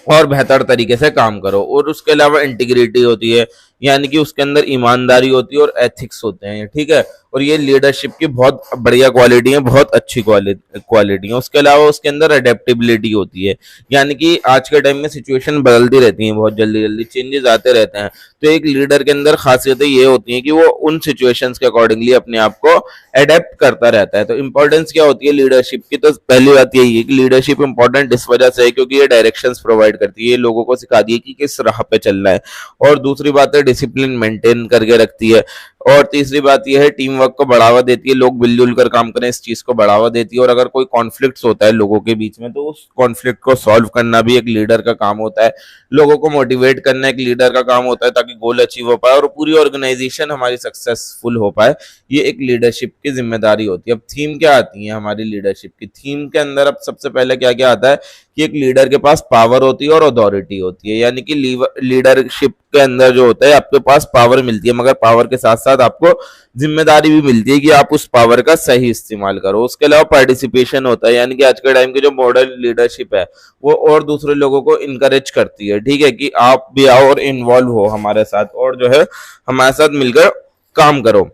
और बेहतर तरीके से काम करो। और उसके अलावा इंटीग्रिटी होती है, यानी कि उसके अंदर ईमानदारी होती है और एथिक्स होते हैं, ठीक है। और ये लीडरशिप की बहुत बढ़िया क्वालिटी है, बहुत अच्छी क्वालिटी है। उसके अलावा उसके अंदर अडेप्टेबिलिटी होती है, यानी कि आज के टाइम में सिचुएशन बदलती रहती हैं, बहुत जल्दी जल्दी चेंजेस आते रहते हैं, तो एक लीडर के अंदर खासियतें ये होती हैं कि वो उन सिचुएशंस के अकॉर्डिंगली अपने आप को अडेप्ट करता रहता है। तो इंपॉर्टेंस क्या होती है लीडरशिप की, तो पहली बात यही है कि लीडरशिप इंपॉर्टेंट इस वजह से है क्योंकि ये डायरेक्शंस प्रोवाइड करती है, लोगों को सिखाती है कि किस राह पे चलना है। और दूसरी बात है डिसिप्लिन मेंटेन करके रखती है। और तीसरी बात यह है टीम वर्क को बढ़ावा देती है, लोग मिलजुल कर काम करें इस चीज को बढ़ावा देती है। और अगर कोई कॉन्फ्लिक्ट्स होता है लोगों के बीच में, तो उस कॉन्फ्लिक्ट को सॉल्व करना भी एक लीडर का काम होता है, लोगों को मोटिवेट करना एक लीडर का काम होता है ताकि गोल अचीव हो पाए और पूरी ऑर्गेनाइजेशन हमारी सक्सेसफुल हो पाए, ये एक लीडरशिप की जिम्मेदारी होती है। अब थीम क्या आती है हमारी लीडरशिप की, थीम के अंदर अब सबसे पहले क्या क्या आता है कि एक लीडर के पास पावर होती है और अथॉरिटी होती है, यानी कि लीडरशिप के अंदर जो होता है आपके पास पावर मिलती है, मगर पावर के साथ साथ आपको जिम्मेदारी भी मिलती है कि आप उस पावर का सही इस्तेमाल करो। उसके अलावा पार्टिसिपेशन होता है, यानी कि आज के टाइम की जो मॉडर्न लीडरशिप है वो और दूसरे लोगों को इनकरेज करती है, ठीक है, कि आप भी आओ और इन्वॉल्व हो हमारे साथ और जो है हमारे साथ मिलकर काम करो।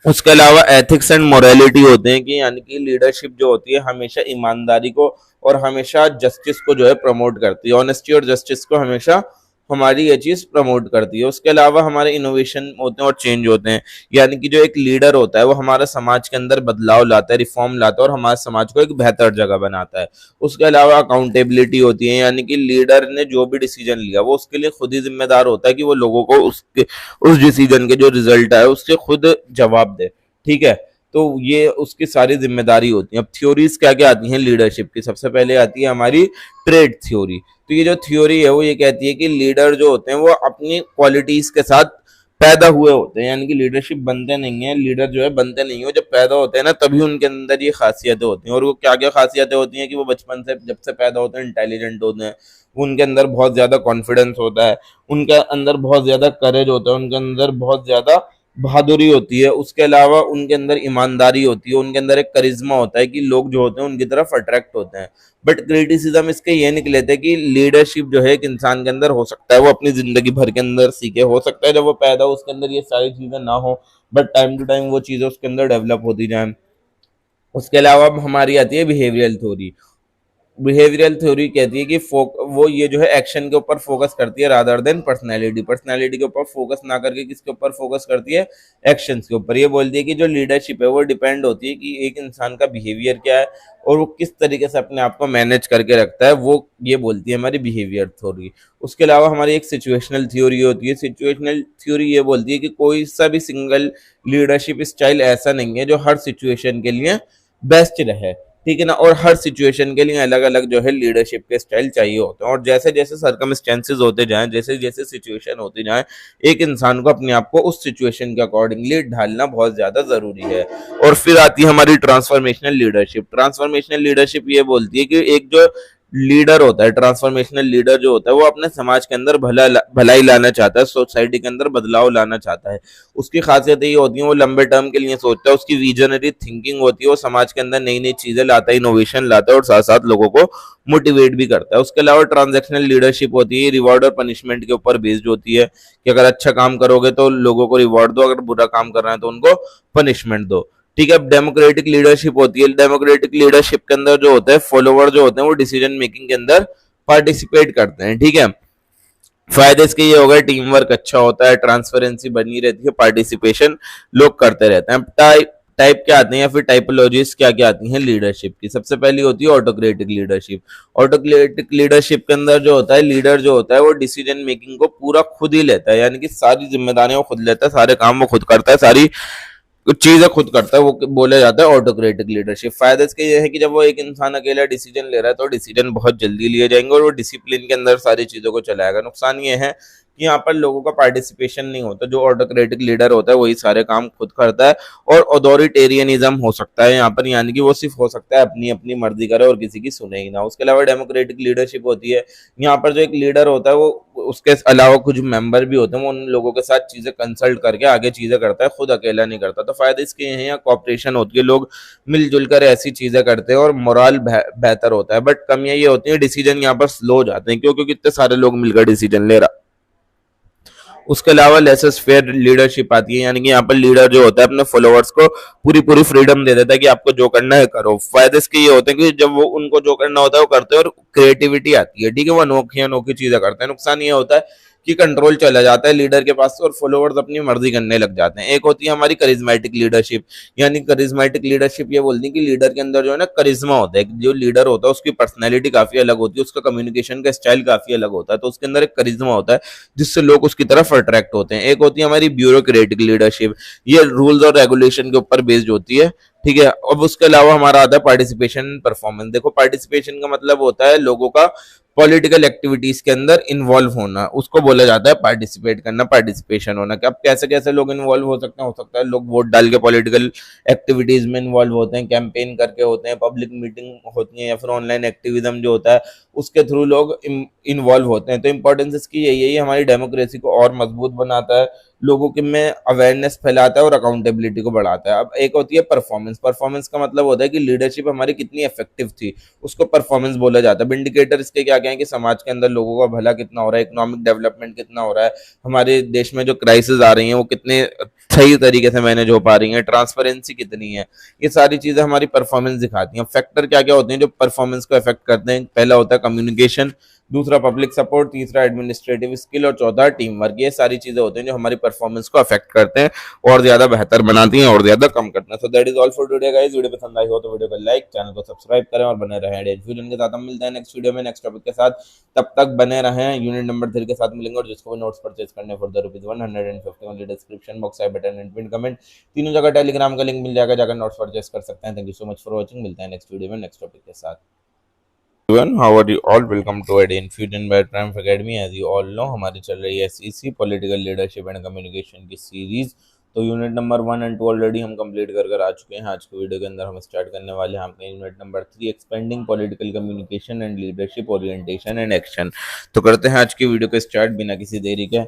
उसके अलावा एथिक्स एंड मोरालिटी होते हैं, कि यानी कि लीडरशिप जो होती है हमेशा ईमानदारी को और हमेशा जस्टिस को जो है प्रमोट करती है, ऑनेस्टी और जस्टिस को हमेशा हमारी ये चीज प्रमोट करती है। उसके अलावा हमारे इनोवेशन होते हैं और चेंज होते हैं, यानी कि जो एक लीडर होता है वो हमारे समाज के अंदर बदलाव लाता है, रिफॉर्म लाता है और हमारे समाज को एक बेहतर जगह बनाता है। उसके अलावा अकाउंटेबिलिटी होती है, यानी कि लीडर ने जो भी डिसीजन लिया वो उसके लिए खुद ही जिम्मेदार होता है कि वो लोगों को उसके उस डिसीजन के जो रिजल्ट है उससे खुद जवाब दे, ठीक है। तो ये उसकी सारी जिम्मेदारी होती है। अब थ्योरीज क्या क्या आती हैं लीडरशिप की, सबसे पहले आती है हमारी ट्रेड थ्योरी। तो ये जो थ्योरी है वो ये कहती है कि लीडर जो होते हैं वो अपनी क्वालिटीज के साथ पैदा हुए होते हैं, यानी कि लीडरशिप बनते नहीं है, लीडर जो है बनते नहीं हो, जब पैदा होते हैं ना तभी उनके अंदर ये खासियतें होती हैं। और वो क्या क्या खासियतें होती हैं कि वो बचपन से जब से पैदा होते हैं इंटेलिजेंट होते हैं, उनके अंदर बहुत ज्यादा कॉन्फिडेंस होता है, उनके अंदर बहुत ज्यादा करेज होता है, उनके अंदर बहुत ज्यादा बहादुरी होती है। उसके अलावा उनके अंदर ईमानदारी होती है, उनके अंदर एक करिश्मा होता है कि लोग जो होते हैं उनकी तरफ अट्रैक्ट होते हैं। बट क्रिटिसिज्म इसके ये निकले थे कि लीडरशिप जो है एक इंसान के अंदर हो सकता है वो अपनी जिंदगी भर के अंदर सीखे, हो सकता है जब वो पैदा हो उसके अंदर ये सारी चीजें ना हो, बट टाइम टू टाइम वो चीजें उसके अंदर डेवलप होती जाए। उसके अलावा अब हमारी आती है बिहेवियरल थ्योरी। बिहेवियरल थ्योरी कहती है कि वो ये जो है एक्शन के ऊपर फोकस करती है रादर देन पर्सनैलिटी के ऊपर फोकस ना करके किसके ऊपर फोकस करती है, एक्शंस के ऊपर। ये बोलती है कि जो लीडरशिप है वो डिपेंड होती है कि एक इंसान का बिहेवियर क्या है और वो किस तरीके से अपने आप को मैनेज करके रखता है, वो ये बोलती है हमारी बिहेवियर थ्योरी। उसके अलावा हमारी एक सिचुएशनल थ्योरी होती है। सिचुएशनल थ्योरी ये बोलती है कि कोई सा भी सिंगल लीडरशिप स्टाइल ऐसा नहीं है जो हर सिचुएशन के लिए बेस्ट रहे, ठीक है ना। और हर सिचुएशन के लिए अलग अलग जो है लीडरशिप के स्टाइल चाहिए होते हैं, और जैसे जैसे सर्कमस्टेंसेज होते जाएं, जैसे जैसे सिचुएशन होती जाए, एक इंसान को अपने आप को उस सिचुएशन के अकॉर्डिंगली ढालना बहुत ज्यादा जरूरी है। और फिर आती है हमारी ट्रांसफॉर्मेशनल लीडरशिप। ट्रांसफॉर्मेशनल लीडरशिप ये बोलती है कि एक जो लीडर होता है, ट्रांसफॉर्मेशनल लीडर जो होता है, वो अपने समाज के अंदर भलाई लाना चाहता है, सोसाइटी के अंदर बदलाव लाना चाहता है। उसकी खासियत ये होती है वो लंबे टर्म के लिए सोचता है, उसकी विजनरी थिंकिंग होती है, वो समाज के अंदर नई नई चीजें लाता है, इनोवेशन लाता है और साथ साथ लोगों को मोटिवेट भी करता है। उसके अलावा ट्रांजेक्शनल लीडरशिप होती है, रिवॉर्ड और पनिशमेंट के ऊपर बेस्ड होती है कि अगर अच्छा काम करोगे तो लोगों को रिवॉर्ड दो, अगर बुरा काम कर रहे हैं तो उनको पनिशमेंट दो, ठीक है। अब डेमोक्रेटिक लीडरशिप होती है। डेमोक्रेटिक लीडरशिप के अंदर जो होता है फॉलोवर जो होते हैं वो डिसीजन मेकिंग के अंदर पार्टिसिपेट करते हैं, ठीक है। फायदे इसके ये हो गए, टीम वर्क अच्छा होता है, ट्रांसपेरेंसी बनी रहती है, पार्टिसिपेशन लोग करते रहते हैं। टाइप क्या आते हैं या फिर टाइपोलॉजीज क्या क्या आती हैं लीडरशिप की। सबसे पहली होती है ऑटोक्रेटिक लीडरशिप। ऑटोक्रेटिक लीडरशिप के अंदर जो होता है, लीडर जो होता है वो डिसीजन मेकिंग को पूरा खुद ही लेता है, यानी कि सारी जिम्मेदारियां वो खुद लेता है, सारे काम वो खुद करता है, सारी चीजें खुद करता है, वो बोला जाता है ऑटोक्रेटिक लीडरशिप। फायदा इसके ये है कि जब वो एक इंसान अकेला डिसीजन ले रहा है तो डिसीजन बहुत जल्दी लिए जाएंगे और वो डिसिप्लिन के अंदर सारी चीजों को चलाएगा। नुकसान ये है कि यहाँ पर लोगों का पार्टिसिपेशन नहीं होता। जो ऑटोक्रेटिक लीडर होता है वही सारे काम खुद करता है और अथॉरिटेरियनिज्म हो सकता है यहाँ पर, यानी कि वो सिर्फ हो सकता है अपनी अपनी मर्जी करे और किसी की सुने ही ना। उसके अलावा डेमोक्रेटिक लीडरशिप होती है। यहाँ पर जो एक लीडर होता है वो उसके अलावा कुछ मेंबर भी होते हैं, वो उन लोगों के साथ चीजें कंसल्ट करके आगे चीजें करता है, खुद अकेला नहीं करता। तो फायदे इसके ये हैं, यहाँ कॉपरेशन होती है, लोग मिलजुल कर ऐसी चीजें करते हैं और मोरल बेहतर होता है। बट कमियां ये होती है डिसीजन यहाँ पर स्लो हो जाते हैं, क्यों? क्योंकि इतने सारे लोग मिलकर डिसीजन ले रहा। उसके अलावा लेसेस फेयर लीडरशिप आती है, यानी कि यहाँ पर लीडर जो होता है अपने फॉलोअर्स को पूरी पूरी फ्रीडम दे देता है कि आपको जो करना है करो। फायदे इसके ये होते हैं कि जब वो उनको जो करना होता है वो करते हैं और क्रिएटिविटी आती है, ठीक है, वो अनोखी अनोखी चीजें करते हैं। नुकसान ये होता है कि कंट्रोल चला जाता है लीडर के पास और फॉलोअर्स अपनी मर्जी करने लग जाते हैं। एक होती है हमारी करिज्मेटिक लीडरशिप, यानी करिज्मेटिक लीडरशिप ये बोलती है कि लीडर के अंदर जो है ना करिश्मा होता है। जो लीडर होता है उसकी पर्सनैलिटी काफी अलग होती है, उसका कम्युनिकेशन का स्टाइल काफी अलग होता है, तो उसके अंदर एक करिश्मा होता है जिससे लोग उसकी तरफ अट्रैक्ट होते हैं। एक होती है हमारी ब्यूरोक्रेटिक लीडरशिप, ये रूल्स और रेगुलेशन के ऊपर बेस्ड होती है, ठीक है। अब उसके अलावा हमारा आता है पार्टिसिपेशन परफॉर्मेंस। देखो पार्टिसिपेशन का मतलब होता है लोगों का पॉलिटिकल एक्टिविटीज के अंदर इन्वॉल्व होना, उसको बोला जाता है पार्टिसिपेट करना, पार्टिसिपेशन होना। कि अब कैसे कैसे लोग इन्वॉल्व हो सकता है लोग वोट डाल के पॉलिटिकल एक्टिविटीज में इन्वॉल्व होते हैं, कैंपेन करके होते हैं, पब्लिक मीटिंग होती है, या फिर ऑनलाइन एक्टिविज्म जो होता है उसके थ्रू लोग इन्वॉल्व होते हैं। तो इंपॉर्टेंस इसकी यही है, हमारी डेमोक्रेसी को और मजबूत बनाता है, लोगों के में अवेयरनेस फैलाता है और अकाउंटेबिलिटी को बढ़ाता है। अब एक होती है परफॉर्मेंस। परफॉर्मेंस का मतलब होता है कि लीडरशिप हमारी कितनी इफेक्टिव थी, उसको परफॉर्मेंस बोला जाता है। इंडिकेटर इसके क्या क्या है कि समाज के अंदर लोगों का भला कितना हो रहा है, इकोनॉमिक डेवलपमेंट कितना हो रहा है, हमारे देश में जो क्राइसिस आ रही हैं वो कितने सही तरीके से मैनेज हो पा रही हैं, ट्रांसपेरेंसी कितनी है, ये सारी चीजें हमारी परफॉर्मेंस दिखाती हैं। फैक्टर क्या क्या होते हैं जो परफॉर्मेंस को इफेक्ट करते हैं? पहला होता है कम्युनिकेशन, दूसरा पब्लिक सपोर्ट, तीसरा एडमिनिस्ट्रेटिव स्किल और चौथा टीम वर्क। ये सारी चीजें होती हैं जो हमारी परफॉर्मेंस को अफेक्ट करते हैं और ज्यादा बेहतर बनाती हैं और ज्यादा कम करते हैं। So that is all for today guys. Video पसंद आई हो तो वीडियो को लाइक, चैनल को सब्सक्राइब करें और बने रहें एड फ्यूजन के साथ। हम मिलते हैं नेक्स्ट वीडियो में नेक्स्ट टॉपिक के साथ, तब तक बने रहें। यूनिट नंबर 3 के साथ मिलेंगे और जिसको भी नोट्स परचेज करने for the ₹150 only, description box I button and pin comment तीनों जगह टेलीग्राम का लिंक मिल जाएगा, जाकर नोट्स परचेज कर सकते हैं। Thank you so much for watching. मिलते हैं नेक्स्ट वीडियो में नेक्स्ट टॉपिक के साथ। Everyone, how are you all? Welcome to AD Infusion by Triumph Academy. As you all know, हमारी चल रही है SEC political leadership and communication की सीरीज। तो यूनिट नंबर 1 और 2 ऑलरेडी हम कंप्लीट कर आ चुके हैं। आज के वीडियो के अंदर हम स्टार्ट करने वाले हैं अपने unit number 3, expanding political communication and leadership orientation and action. तो करते हैं आज की वीडियो को स्टार्ट बिना किसी देरी के।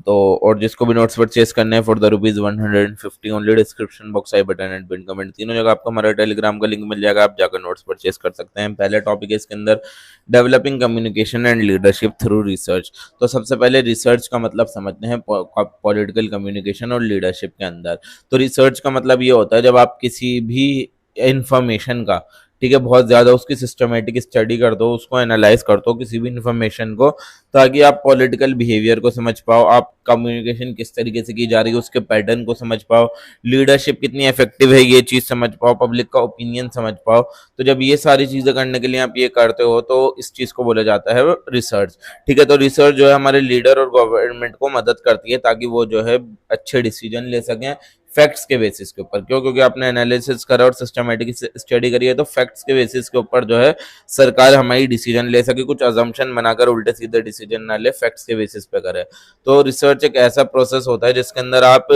तो और जिसको भी नोट्स परचेस करने हैं for the ₹150 only, description box I button and pin comment तीनों जगह आपको हमारा टेलीग्राम का लिंक मिल जाएगा, आप जाकर नोट्स परचेस कर सकते हैं। पहला टॉपिक है इसके अंदर developing communication and leadership through research. तो सबसे पहले रिसर्च का मतलब समझते हैं पॉलिटिकल कम्युनिकेशन और लीडरशिप के अंदर। तो रिसर्च का मतलब ये होता है जब आप किसी भी इंफॉर्मेशन का, ठीक है, बहुत ज्यादा उसकी सिस्टमेटिक स्टडी कर दो, उसको एनालाइज कर दो किसी भी इन्फॉर्मेशन को, ताकि आप पॉलिटिकल बिहेवियर को समझ पाओ, आप कम्युनिकेशन किस तरीके से की जा रही है उसके पैटर्न को समझ पाओ, लीडरशिप कितनी इफेक्टिव है ये चीज समझ पाओ, पब्लिक का ओपिनियन समझ पाओ। तो जब ये सारी चीजें करने के लिए आप ये करते हो तो इस चीज को बोला जाता है रिसर्च, ठीक है। तो रिसर्च जो है हमारे लीडर और गवर्नमेंट को मदद करती है ताकि वो जो है अच्छे डिसीजन ले सकें फैक्ट्स के बेसिस के ऊपर। क्यों? क्योंकि आपने एनालिसिस करा और सिस्टमेटिक स्टडी करी है, तो फैक्ट्स के बेसिस के ऊपर जो है सरकार हमारी डिसीजन ले सके, कुछ अजम्पशन बनाकर उल्टे सीधे डिसीजन ना ले, फैक्ट्स के बेसिस पे करे। तो रिसर्च एक ऐसा प्रोसेस होता है जिसके अंदर आप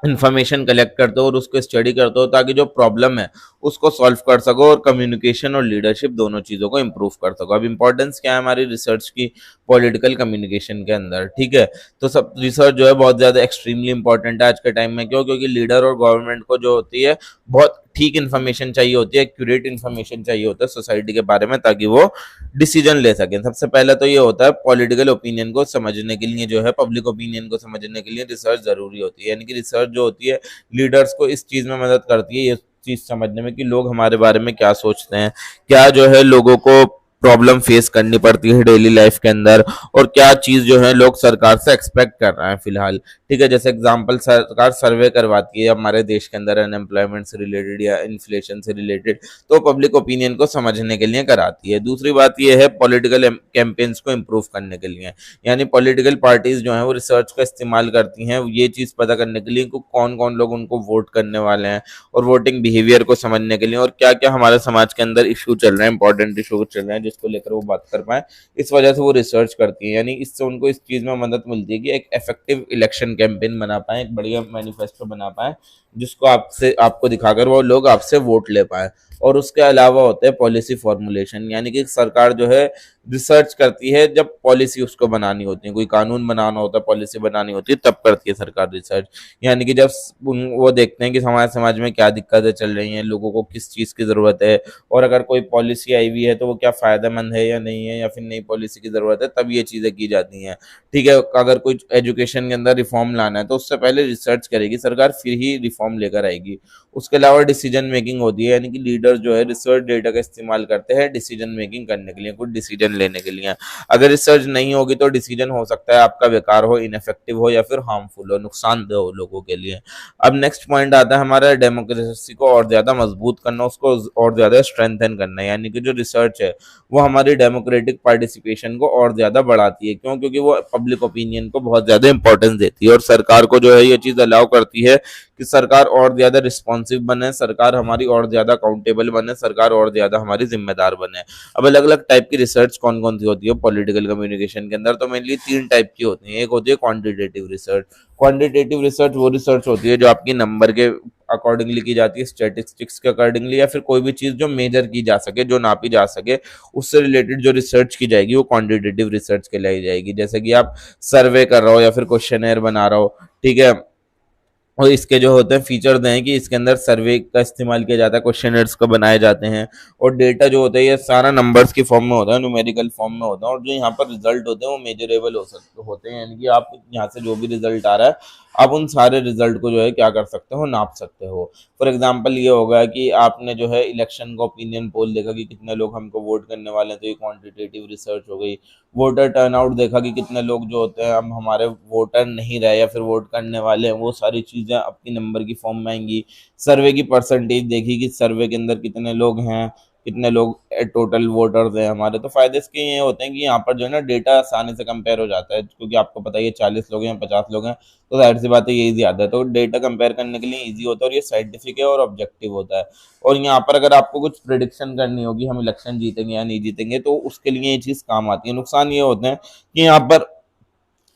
इन्फॉर्मेशन कलेक्ट करते हो और उसको स्टडी करते हो ताकि जो प्रॉब्लम है उसको सॉल्व कर सको और कम्युनिकेशन और लीडरशिप दोनों चीजों को इंप्रूव कर सको। अब इंपॉर्टेंस क्या है हमारी रिसर्च की पॉलिटिकल कम्युनिकेशन के अंदर, ठीक है। तो सब रिसर्च जो है बहुत ज्यादा एक्सट्रीमली इंपॉर्टेंट है आज के टाइम में। क्यों? क्योंकि लीडर और गवर्नमेंट को जो होती है बहुत ठीक इन्फॉर्मेशन चाहिए होती है, एक्यूरेट इन्फॉर्मेशन चाहिए होता है सोसाइटी के बारे में ताकि वो डिसीजन ले सकें। सबसे पहले तो ये होता है पॉलिटिकल ओपिनियन को समझने के लिए, जो है पब्लिक ओपिनियन को समझने के लिए रिसर्च जरूरी होती है। यानी कि रिसर्च जो होती है लीडर्स को इस चीज में मदद करती है, ये चीज समझने में कि लोग हमारे बारे में क्या सोचते हैं, क्या जो है लोगों को प्रॉब्लम फेस करनी पड़ती है डेली लाइफ के अंदर, और क्या चीज जो है लोग सरकार से एक्सपेक्ट कर रहे हैं फिलहाल। ठीक है, जैसे एग्जांपल सरकार सर्वे करवाती है हमारे देश के अंदर अनएम्प्लॉयमेंट से रिलेटेड या इन्फ्लेशन से रिलेटेड, तो पब्लिक ओपिनियन को समझने के लिए कराती है। दूसरी बात यह है पॉलिटिकल कैंपेन्स को इम्प्रूव करने के लिए, यानी पॉलिटिकल पार्टीज जो है वो रिसर्च का इस्तेमाल करती हैं ये चीज पता करने के लिए कि कौन कौन लोग उनको वोट करने वाले हैं, और वोटिंग बिहेवियर को समझने के लिए, और क्या क्या हमारे समाज के अंदर इशू चल रहे हैं, इंपॉर्टेंट इशू चल रहे हैं जिसको लेकर वो बात कर पाए, इस वजह से वो रिसर्च करती है। यानी इससे उनको इस चीज में मदद मिलती है कि एक इफेक्टिव इलेक्शन कैंपेन बना पाए, एक बढ़िया मैनिफेस्टो बना पाए, जिसको आपसे आपको दिखाकर वो लोग आपसे वोट ले पाए। और उसके अलावा होते हैं पॉलिसी फॉर्मुलेशन, यानी कि सरकार जो है रिसर्च करती है जब पॉलिसी उसको बनानी होती है, कोई कानून बनाना होता है, पॉलिसी बनानी होती है, तब करती है सरकार रिसर्च। यानी कि जब वो देखते हैं कि हमारे समाज में क्या दिक्कतें चल रही हैं, लोगों को किस चीज़ की ज़रूरत है, और अगर कोई पॉलिसी आई हुई है तो वो क्या फ़ायदेमंद है या नहीं है, या फिर नई पॉलिसी की ज़रूरत है, तब ये चीज़ें की जाती हैं। ठीक है, अगर कोई एजुकेशन के अंदर रिफॉर्म लाना है तो उससे पहले रिसर्च करेगी सरकार, फिर ही रिफॉर्म लेकर आएगी। उसके अलावा डिसीजन मेकिंग होती है, यानी कि लीडर जो है रिसर्च डेटा का इस्तेमाल करते हैं डिसीजन मेकिंग करने के लिए, कुछ डिसीजन लेने के लिए। अगर रिसर्च नहीं होगी तो डिसीजन हो सकता है आपका बेकार हो, इनफेक्टिव हो, या फिर हार्मफुल हो, नुकसानदेह हो लोगों के लिए। अब नेक्स्ट पॉइंट आता है हमारा डेमोक्रेसी को और ज्यादा मजबूत करना, उसको और ज्यादा स्ट्रेंथन करना, यानी कि जो रिसर्च है वो हमारी डेमोक्रेटिक पार्टिसिपेशन को और ज्यादा बढ़ाती है। क्यों? क्योंकि वो पब्लिक ओपिनियन को बहुत ज्यादा इंपॉर्टेंस देती है, और सरकार को जो है ये चीज अलाउ करती है कि सरकार और ज्यादा रिस्पॉन्सिव बने, सरकार हमारी और ज्यादा अकाउंटेबल बने, सरकार और ज्यादा हमारी जिम्मेदार बने। अब अलग अलग टाइप की रिसर्च कौन कौन सी होती है पॉलिटिकल कम्युनिकेशन के अंदर, तो मेनली 3 टाइप की होती है। एक होती है क्वांटिटेटिव रिसर्च। क्वांटिटेटिव रिसर्च वो रिसर्च होती है जो आपकी नंबर के अकॉर्डिंगली की जाती है, स्टैटिस्टिक्स के अकॉर्डिंगली, या फिर कोई भी चीज जो मेजर की जा सके, जो नापी जा सके, उससे रिलेटेड जो रिसर्च की जाएगी वो क्वांटिटेटिव रिसर्च कहलाई जाएगी। जैसे कि आप सर्वे कर रहे हो या फिर क्वेश्चनेयर बना रहे हो, ठीक है, और इसके जो होते हैं फीचर्स हैं कि इसके अंदर सर्वे का इस्तेमाल किया जाता है, क्वेश्चनर्स को बनाए जाते हैं, और डेटा जो होता है ये सारा नंबर्स की फॉर्म में होता है, न्यूमेरिकल फॉर्म में होता है, और जो यहाँ पर रिजल्ट होते हैं वो मेजरेबल हो सकते होते हैं, यानी कि आप यहाँ से जो भी रिजल्ट आ रहा है आप उन सारे रिजल्ट को जो है क्या कर सकते हो, नाप सकते हो। फॉर एग्जाम्पल ये होगा कि आपने जो है इलेक्शन का ओपिनियन पोल देखा कि कितने लोग हमको वोट करने वाले हैं, तो ये क्वांटिटेटिव रिसर्च हो गई। वोटर टर्नआउट देखा कि कितने लोग जो होते हैं हम हमारे वोटर नहीं रहे या फिर वोट करने वाले हैं, वो सारी चीज़ें आपकी नंबर की फॉर्म में आएंगी। सर्वे की परसेंटेज देखी कि सर्वे के अंदर कितने लोग हैं, कितने लोग टोटल वोटर्स हैं हमारे। तो फायदे इसके ये होते हैं कि यहाँ पर जो है ना डेटा आसानी से कंपेयर हो जाता है, क्योंकि आपको पता है ये 40 लोग हैं, 50 लोग हैं, तो जाहिर सी बात है ये ईजी आता है, तो डेटा कंपेयर करने के लिए ईजी होता है, और ये साइंटिफिक है और ऑब्जेक्टिव होता है। और यहाँ पर अगर आपको कुछ प्रिडिक्शन करनी होगी हम इलेक्शन जीतेंगे या नहीं जीतेंगे, तो उसके लिए ये चीज़ काम आती है। नुकसान ये होते हैं कि यहाँ पर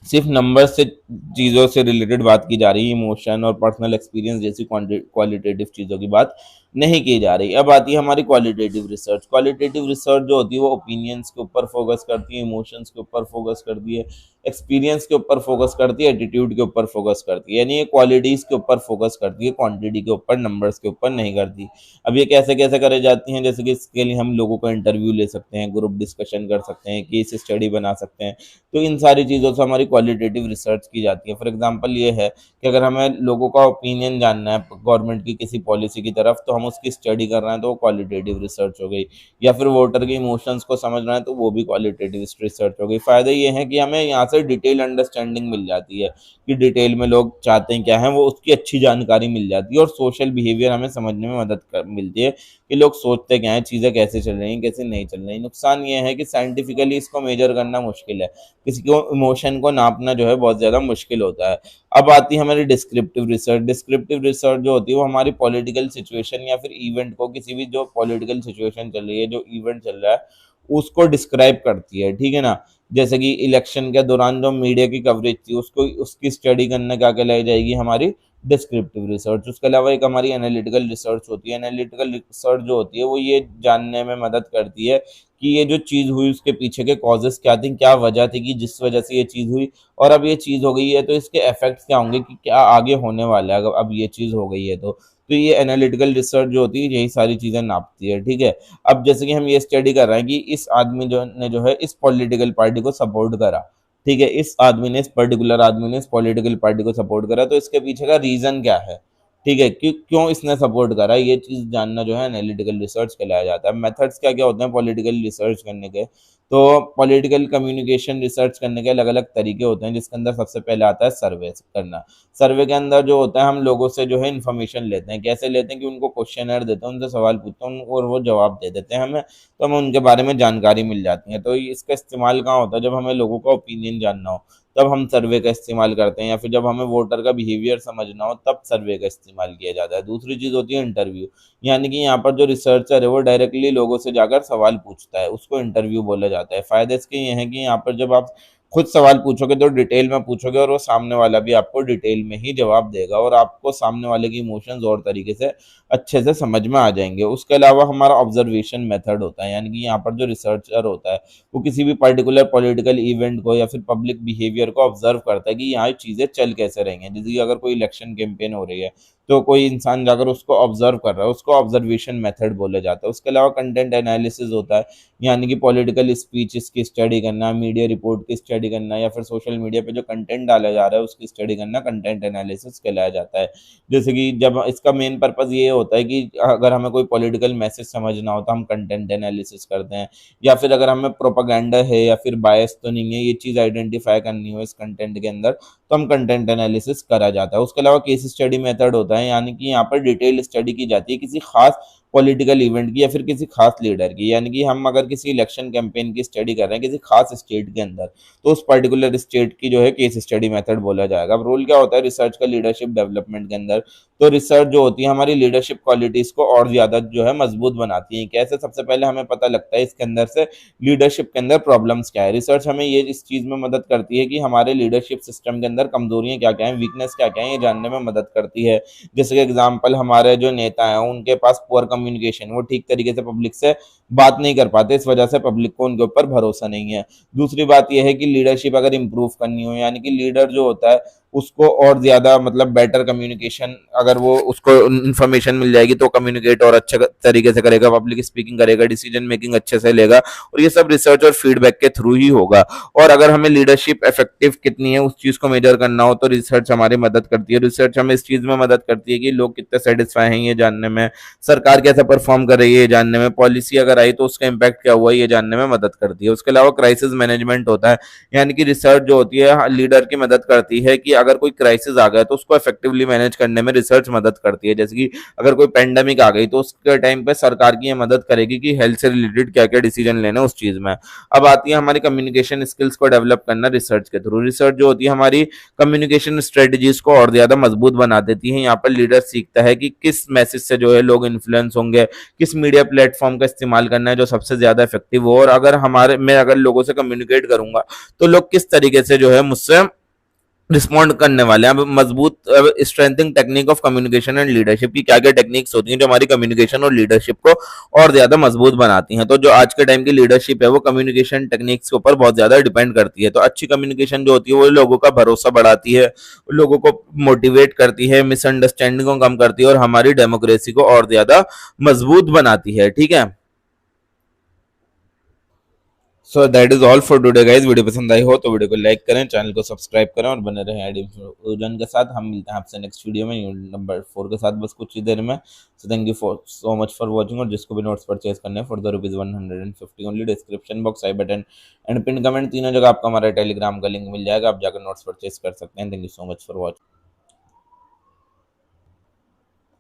सिर्फ नंबर से चीज़ों से रिलेटेड बात की जा रही है, इमोशन और पर्सनल एक्सपीरियंस जैसी क्वालिटेटिव चीज़ों की बात नहीं की जा रही। अब आती है हमारी क्वालिटेटिव रिसर्च। क्वालिटेटिव रिसर्च जो होती है वो ओपिनियंस के ऊपर फोकस करती है, इमोशंस के ऊपर फोकस करती है, एक्सपीरियंस के ऊपर फोकस करती है, एटीट्यूड के ऊपर फोकस करती है, यानी ये क्वालिटीज़ के ऊपर फोकस करती है, क्वांटिटी के ऊपर, नंबर्स के ऊपर नहीं करती। अब ये कैसे कैसे करे जाती हैं, जैसे कि इसके लिए हम लोगों का इंटरव्यू ले सकते हैं, ग्रुप डिस्कशन कर सकते हैं, केस स्टडी बना सकते हैं, तो इन सारी चीज़ों से हमारी क्वालिटेटिव रिसर्च की जाती है। फॉर एग्जांपल ये है कि अगर हमें लोगों का ओपिनियन जानना है गवर्नमेंट की किसी पॉलिसी की तरफ, तो हम उसकी स्टडी कर रहे हैं, तो वो क्वालिटेटिव रिसर्च हो गई। या फिर वोटर के इमोशंस को समझना है तो वो भी क्वालिटेटिव रिसर्च हो गई। फ़ायदा ये है कि हमें यहाँ से डिटेल अंडरस्टैंडिंग मिल जाती है कि डिटेल में लोग चाहते हैं क्या है, वो उसकी अच्छी जानकारी मिल जाती है, और सोशल बिहेवियर हमें समझने में मिलती है कि लोग सोचते क्या हैं, चीज़ें कैसे चल रही हैं, कैसे नहीं चल रही। नुकसान ये है कि साइंटिफिकली इसको मेजर करना मुश्किल है, किसी को इमोशन को नापना जो है बहुत ज़्यादा मुश्किल होता है। अब आती है हमारी डिस्क्रिप्टिव रिसर्च। डिस्क्रिप्टिव रिसर्च जो होती है वो हमारी पॉलिटिकल सिचुएशन या फिर इवेंट को, किसी भी जो पॉलिटिकल सिचुएशन चल रही है, जो इवेंट चल रहा है, उसको डिस्क्राइब करती है, ठीक है ना। जैसे कि इलेक्शन के दौरान जो मीडिया की कवरेज थी उसको, उसकी स्टडी करने क्या कहलाई जाएगी, हमारी डिस्क्रिप्टिव रिसर्च। उसके अलावा एक हमारी एनालिटिकल रिसर्च होती है। एनालिटिकल रिसर्च जो होती है वो ये जानने में मदद करती है कि ये जो चीज़ हुई उसके पीछे के कॉजेस क्या थी, क्या वजह थी कि जिस वजह से ये चीज़ हुई, और अब ये चीज़ हो गई है तो इसके इफेक्ट्स क्या होंगे, कि क्या आगे होने वाला है अगर अब ये चीज़ हो गई है तो ये एनालिटिकल रिसर्च जो होती है यही सारी चीज़ें नापती है, ठीक है। अब जैसे कि हम ये स्टडी कर रहे हैं कि इस आदमी जो है इस पॉलिटिकल पार्टी को सपोर्ट करा, ठीक है, इस आदमी ने, इस पर्टिकुलर आदमी ने इस पॉलिटिकल पार्टी को सपोर्ट करा, तो इसके पीछे का रीज़न क्या है, ठीक है, क्यों इसने सपोर्ट करा, ये चीज़ जानना जो है एनालिटिकल रिसर्च कहलाया जाता है। मेथड्स क्या क्या होते हैं पॉलिटिकल रिसर्च करने के? तो पॉलिटिकल कम्युनिकेशन रिसर्च करने के अलग अलग तरीके होते हैं, जिसके अंदर सबसे पहले आता है सर्वे करना। सर्वे के अंदर जो होता है हम लोगों से जो है इन्फॉर्मेशन लेते हैं। कैसे लेते हैं कि उनको क्वेश्चनर देते हैं, उनसे सवाल पूछते हैं और वो जवाब दे देते हैं हमें, तो हमें उनके बारे में जानकारी मिल जाती है। तो इसका इस्तेमाल कहाँ होता है? जब हमें लोगों का ओपिनियन जानना हो तब हम सर्वे का इस्तेमाल करते हैं, या फिर जब हमें वोटर का बिहेवियर समझना हो तब सर्वे का इस्तेमाल किया जाता है। दूसरी चीज़ होती है इंटरव्यू, यानी कि यहाँ पर जो रिसर्चर है वो डायरेक्टली लोगों से जाकर सवाल पूछता है, उसको इंटरव्यू बोला जाता है। फ़ायदे इसके ये हैं कि यहाँ पर जब आप खुद सवाल पूछोगे तो डिटेल में पूछोगे और वो सामने वाला भी आपको डिटेल में ही जवाब देगा, और आपको सामने वाले की इमोशंस और तरीके से अच्छे से समझ में आ जाएंगे। उसके अलावा हमारा ऑब्जर्वेशन मेथड होता है, यानी कि यहाँ पर जो रिसर्चर होता है वो किसी भी पर्टिकुलर पॉलिटिकल इवेंट को या फिर पब्लिक बिहेवियर को ऑब्जर्व करता है कि यहाँ चीज़ें चल कैसे रही हैं। जैसे कि अगर कोई इलेक्शन कैंपेन हो रही है तो कोई इंसान जाकर उसको ऑब्जर्व कर रहा है, उसको ऑब्जर्वेशन मेथड बोला जाता है। उसके अलावा कंटेंट एनालिसिस होता है, यानी कि पॉलिटिकल स्पीचेस की स्टडी करना, मीडिया रिपोर्ट की स्टडी करना, या फिर सोशल मीडिया पे जो कंटेंट डाला जा रहा है उसकी स्टडी करना कंटेंट एनालिसिस कहलाया जाता है। जैसे कि जब इसका मेन पर्पज़ ये होता है कि अगर हमें कोई पॉलिटिकल मैसेज समझना हो तो हम कंटेंट एनालिसिस करते हैं, या फिर अगर हमें प्रोपागेंडा है या फिर बायस तो नहीं है ये चीज़ आइडेंटिफाई करनी हो इस कंटेंट के अंदर, तो हम कंटेंट एनालिसिस करा जाता है। उसके अलावा केस स्टडी मेथड होता है, यानी कि यहाँ पर डिटेल स्टडी की जाती है किसी खास पॉलिटिकल इवेंट की या फिर किसी खास लीडर की। यानी कि हम अगर किसी इलेक्शन कैंपेन की स्टडी कर रहे हैं किसी खास स्टेट के अंदर, तो उस पर्टिकुलर स्टेट की जो है केस स्टडी मेथड बोला जाएगा। अब रोल क्या होता है रिसर्च का लीडरशिप डेवलपमेंट के अंदर? तो रिसर्च जो होती है हमारी लीडरशिप क्वालिटीज को और ज्यादा जो है मजबूत बनाती है। कैसे? सबसे पहले हमें पता लगता है इसके अंदर से लीडरशिप के अंदर प्रॉब्लम्स क्या है। रिसर्च हमें ये इस चीज में मदद करती है कि हमारे लीडरशिप सिस्टम के अंदर कमजोरियां क्या क्या हैं, वीकनेस क्या क्या है, ये जानने में मदद करती है। जैसे कि एग्जाम्पल, हमारे जो नेता हैं उनके पास पुअर कम्युनिकेशन, वो ठीक तरीके से पब्लिक से बात नहीं कर पाते, इस वजह से पब्लिक को उनके ऊपर भरोसा नहीं है। दूसरी बात यह है कि लीडरशिप अगर इंप्रूव करनी हो, यानी कि लीडर जो होता है उसको और ज्यादा मतलब बेटर कम्युनिकेशन, अगर वो उसको इन्फॉर्मेशन मिल जाएगी तो कम्युनिकेट और अच्छे तरीके से करेगा, पब्लिक स्पीकिंग करेगा, डिसीजन मेकिंग अच्छे से लेगा, और ये सब रिसर्च और फीडबैक के थ्रू ही होगा। और अगर हमें लीडरशिप इफेक्टिव कितनी है उस चीज को मेजर करना हो तो रिसर्च हमारी मदद करती है। रिसर्च हमें इस चीज में मदद करती है कि लोग कितने सेटिस्फाई हैं ये जानने में, सरकार कैसा परफॉर्म कर रही है ये जानने में, पॉलिसी अगर आई तो उसका इम्पैक्ट क्या हुआ ये जानने में मदद करती है। उसके अलावा क्राइसिस मैनेजमेंट होता है, यानी कि रिसर्च जो होती है लीडर की मदद करती है कि अगर कोई क्राइसिस आ गया तो उसको इफेक्टिवली मैनेज करने में रिसर्च मदद करती है। जैसे कि अगर कोई पेंडेमिक आ गई तो उसके टाइम पे सरकार की ये मदद करेगी कि हेल्थ से रिलेटेड क्या क्या डिसीजन लेना उस चीज में। अब आती है हमारी कम्युनिकेशन स्किल्स को डेवलप करना रिसर्च के थ्रू। रिसर्च जो होती है हमारी कम्युनिकेशन स्ट्रेटजीज को और ज्यादा मजबूत बना देती है। यहाँ पर लीडर सीखता है कि किस मैसेज से जो है लोग इन्फ्लुएंस होंगे, किस मीडिया प्लेटफॉर्म का इस्तेमाल करना है जो सबसे ज्यादा इफेक्टिव हो, और अगर मैं अगर लोगों से कम्युनिकेट करूंगा तो लोग किस तरीके से जो है मुझसे रिस्पॉन्ड करने वाले हैं। अब मजबूत strengthening technique of communication and leadership की क्या क्या टेक्निक्स होती हैं जो हमारी कम्युनिकेशन और लीडरशिप को और ज्यादा मजबूत बनाती हैं। तो जो आज के टाइम की लीडरशिप है वो कम्युनिकेशन टेक्निक्स के ऊपर बहुत ज्यादा डिपेंड करती है। तो अच्छी कम्युनिकेशन जो होती है वो लोगों का भरोसा बढ़ाती है, लोगों को मोटिवेट करती है, मिसअंडरस्टैंडिंग को कम करती है, और हमारी डेमोक्रेसी को और ज्यादा मजबूत बनाती है। ठीक है, so that is all for today guys. Video पसंद आई हो तो वीडियो को लाइक करें, चैनल को सब्सक्राइब करें और बने रहें आईडी फ्यूजन के साथ। हम मिलते हैं आपसे नेक्स्ट वीडियो में यूनिट नंबर 4 के साथ बस कुछ ही देर में। So thank you for so much for watching. और जिसको भी नोट्स परचेज करने हैं for the ₹150 only, description box, I button and pin comment तीनों जगह आपको हमारा टेलीग्राम का लिंक मिल जाएगा, आप जाकर नोट्स परचेज कर सकते हैं। Thank you so much for watching.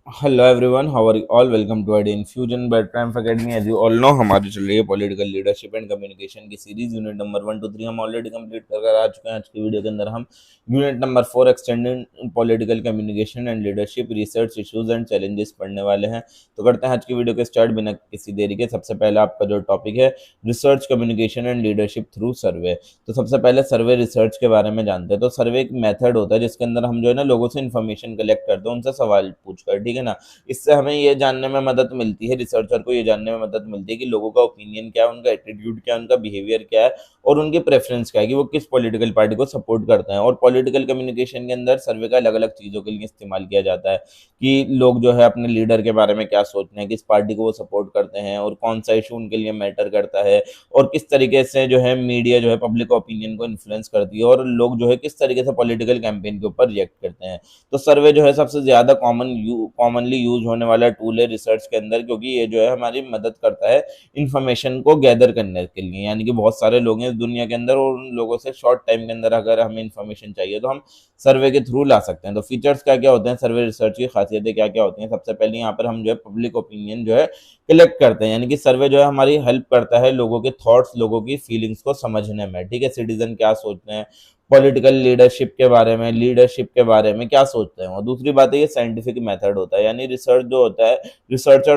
Hello everyone, how are you all? Welcome to ID Infusion by Triumph Academy. As you all know हमारी चल रही है पॉलिटिकल लीडरशिप एंड कम्युनिकेशन की सीरीज। यूनिट नंबर 1 to 3 हम ऑलरेडी कंप्लीट कर आ चुके हैं। आज की वीडियो के अंदर हम unit number 4 extended political communication and leadership research issues and challenges पढ़ने वाले हैं। तो करते हैं आज की वीडियो के स्टार्ट बिना किसी देरी के। सबसे पहले आपका जो टॉपिक है research communication and leadership through survey. तो सबसे पहले सर्वे रिसर्च के बारे में जानते हैं। तो सर्वे एक मेथड होता है जिसके अंदर हम जो है ना लोगों से इन्फॉर्मेशन कलेक्ट करते हैं, उनसे सवाल पूछकर। ठीक ठीक है ना। इससे हमें ये जानने में मदद मिलती है, रिसर्चर को ये जानने में मदद मिलती है कि लोगों का ओपिनियन क्या है, उनका एटीट्यूड क्या है, उनका बिहेवियर क्या है और उनकी प्रेफरेंस क्या है कि वो किस पॉलिटिकल पार्टी को सपोर्ट करते हैं। और पॉलिटिकल कम्युनिकेशन के अंदर सर्वे का अलग अलग चीज़ों के लिए इस्तेमाल किया जाता है कि लोग जो है अपने लीडर के बारे में क्या सोचते हैं, किस पार्टी को वो सपोर्ट करते हैं और कौन सा इशू उनके लिए मैटर करता है और किस तरीके से जो है मीडिया जो है पब्लिक ओपिनियन को इन्फ्लुएंस करती है और लोग जो है किस तरीके से पॉलिटिकल कैंपेन के ऊपर रिएक्ट करते हैं। तो सर्वे जो है सबसे ज़्यादा कॉमनली यूज होने वाला टूल है रिसर्च के अंदर, क्योंकि ये जो है हमारी मदद करता है इन्फॉर्मेशन को गैदर करने के लिए। यानी कि बहुत सारे लोग हैं इस दुनिया के अंदर और उन लोगों से शॉर्ट टाइम के अंदर अगर हमें इन्फॉर्मेशन चाहिए तो हम सर्वे के थ्रू ला सकते हैं। तो फीचर्स क्या क्या होते हैं, सर्वे रिसर्च की खासियतें क्या क्या होती हैं। सबसे पहले यहाँ पर हम जो है पब्लिक ओपिनियन जो है कलेक्ट करते हैं, यानी कि सर्वे जो है हमारी हेल्प करता है लोगों के थॉट्स, लोगों की फीलिंग्स को समझने में, ठीक है। सिटीजन क्या सोचते हैं, पॉलिटिकल लीडरशिप के बारे में क्या सोचते हैं। और दूसरी बात है ये साइंटिफिक मेथड होता है, यानी रिसर्चर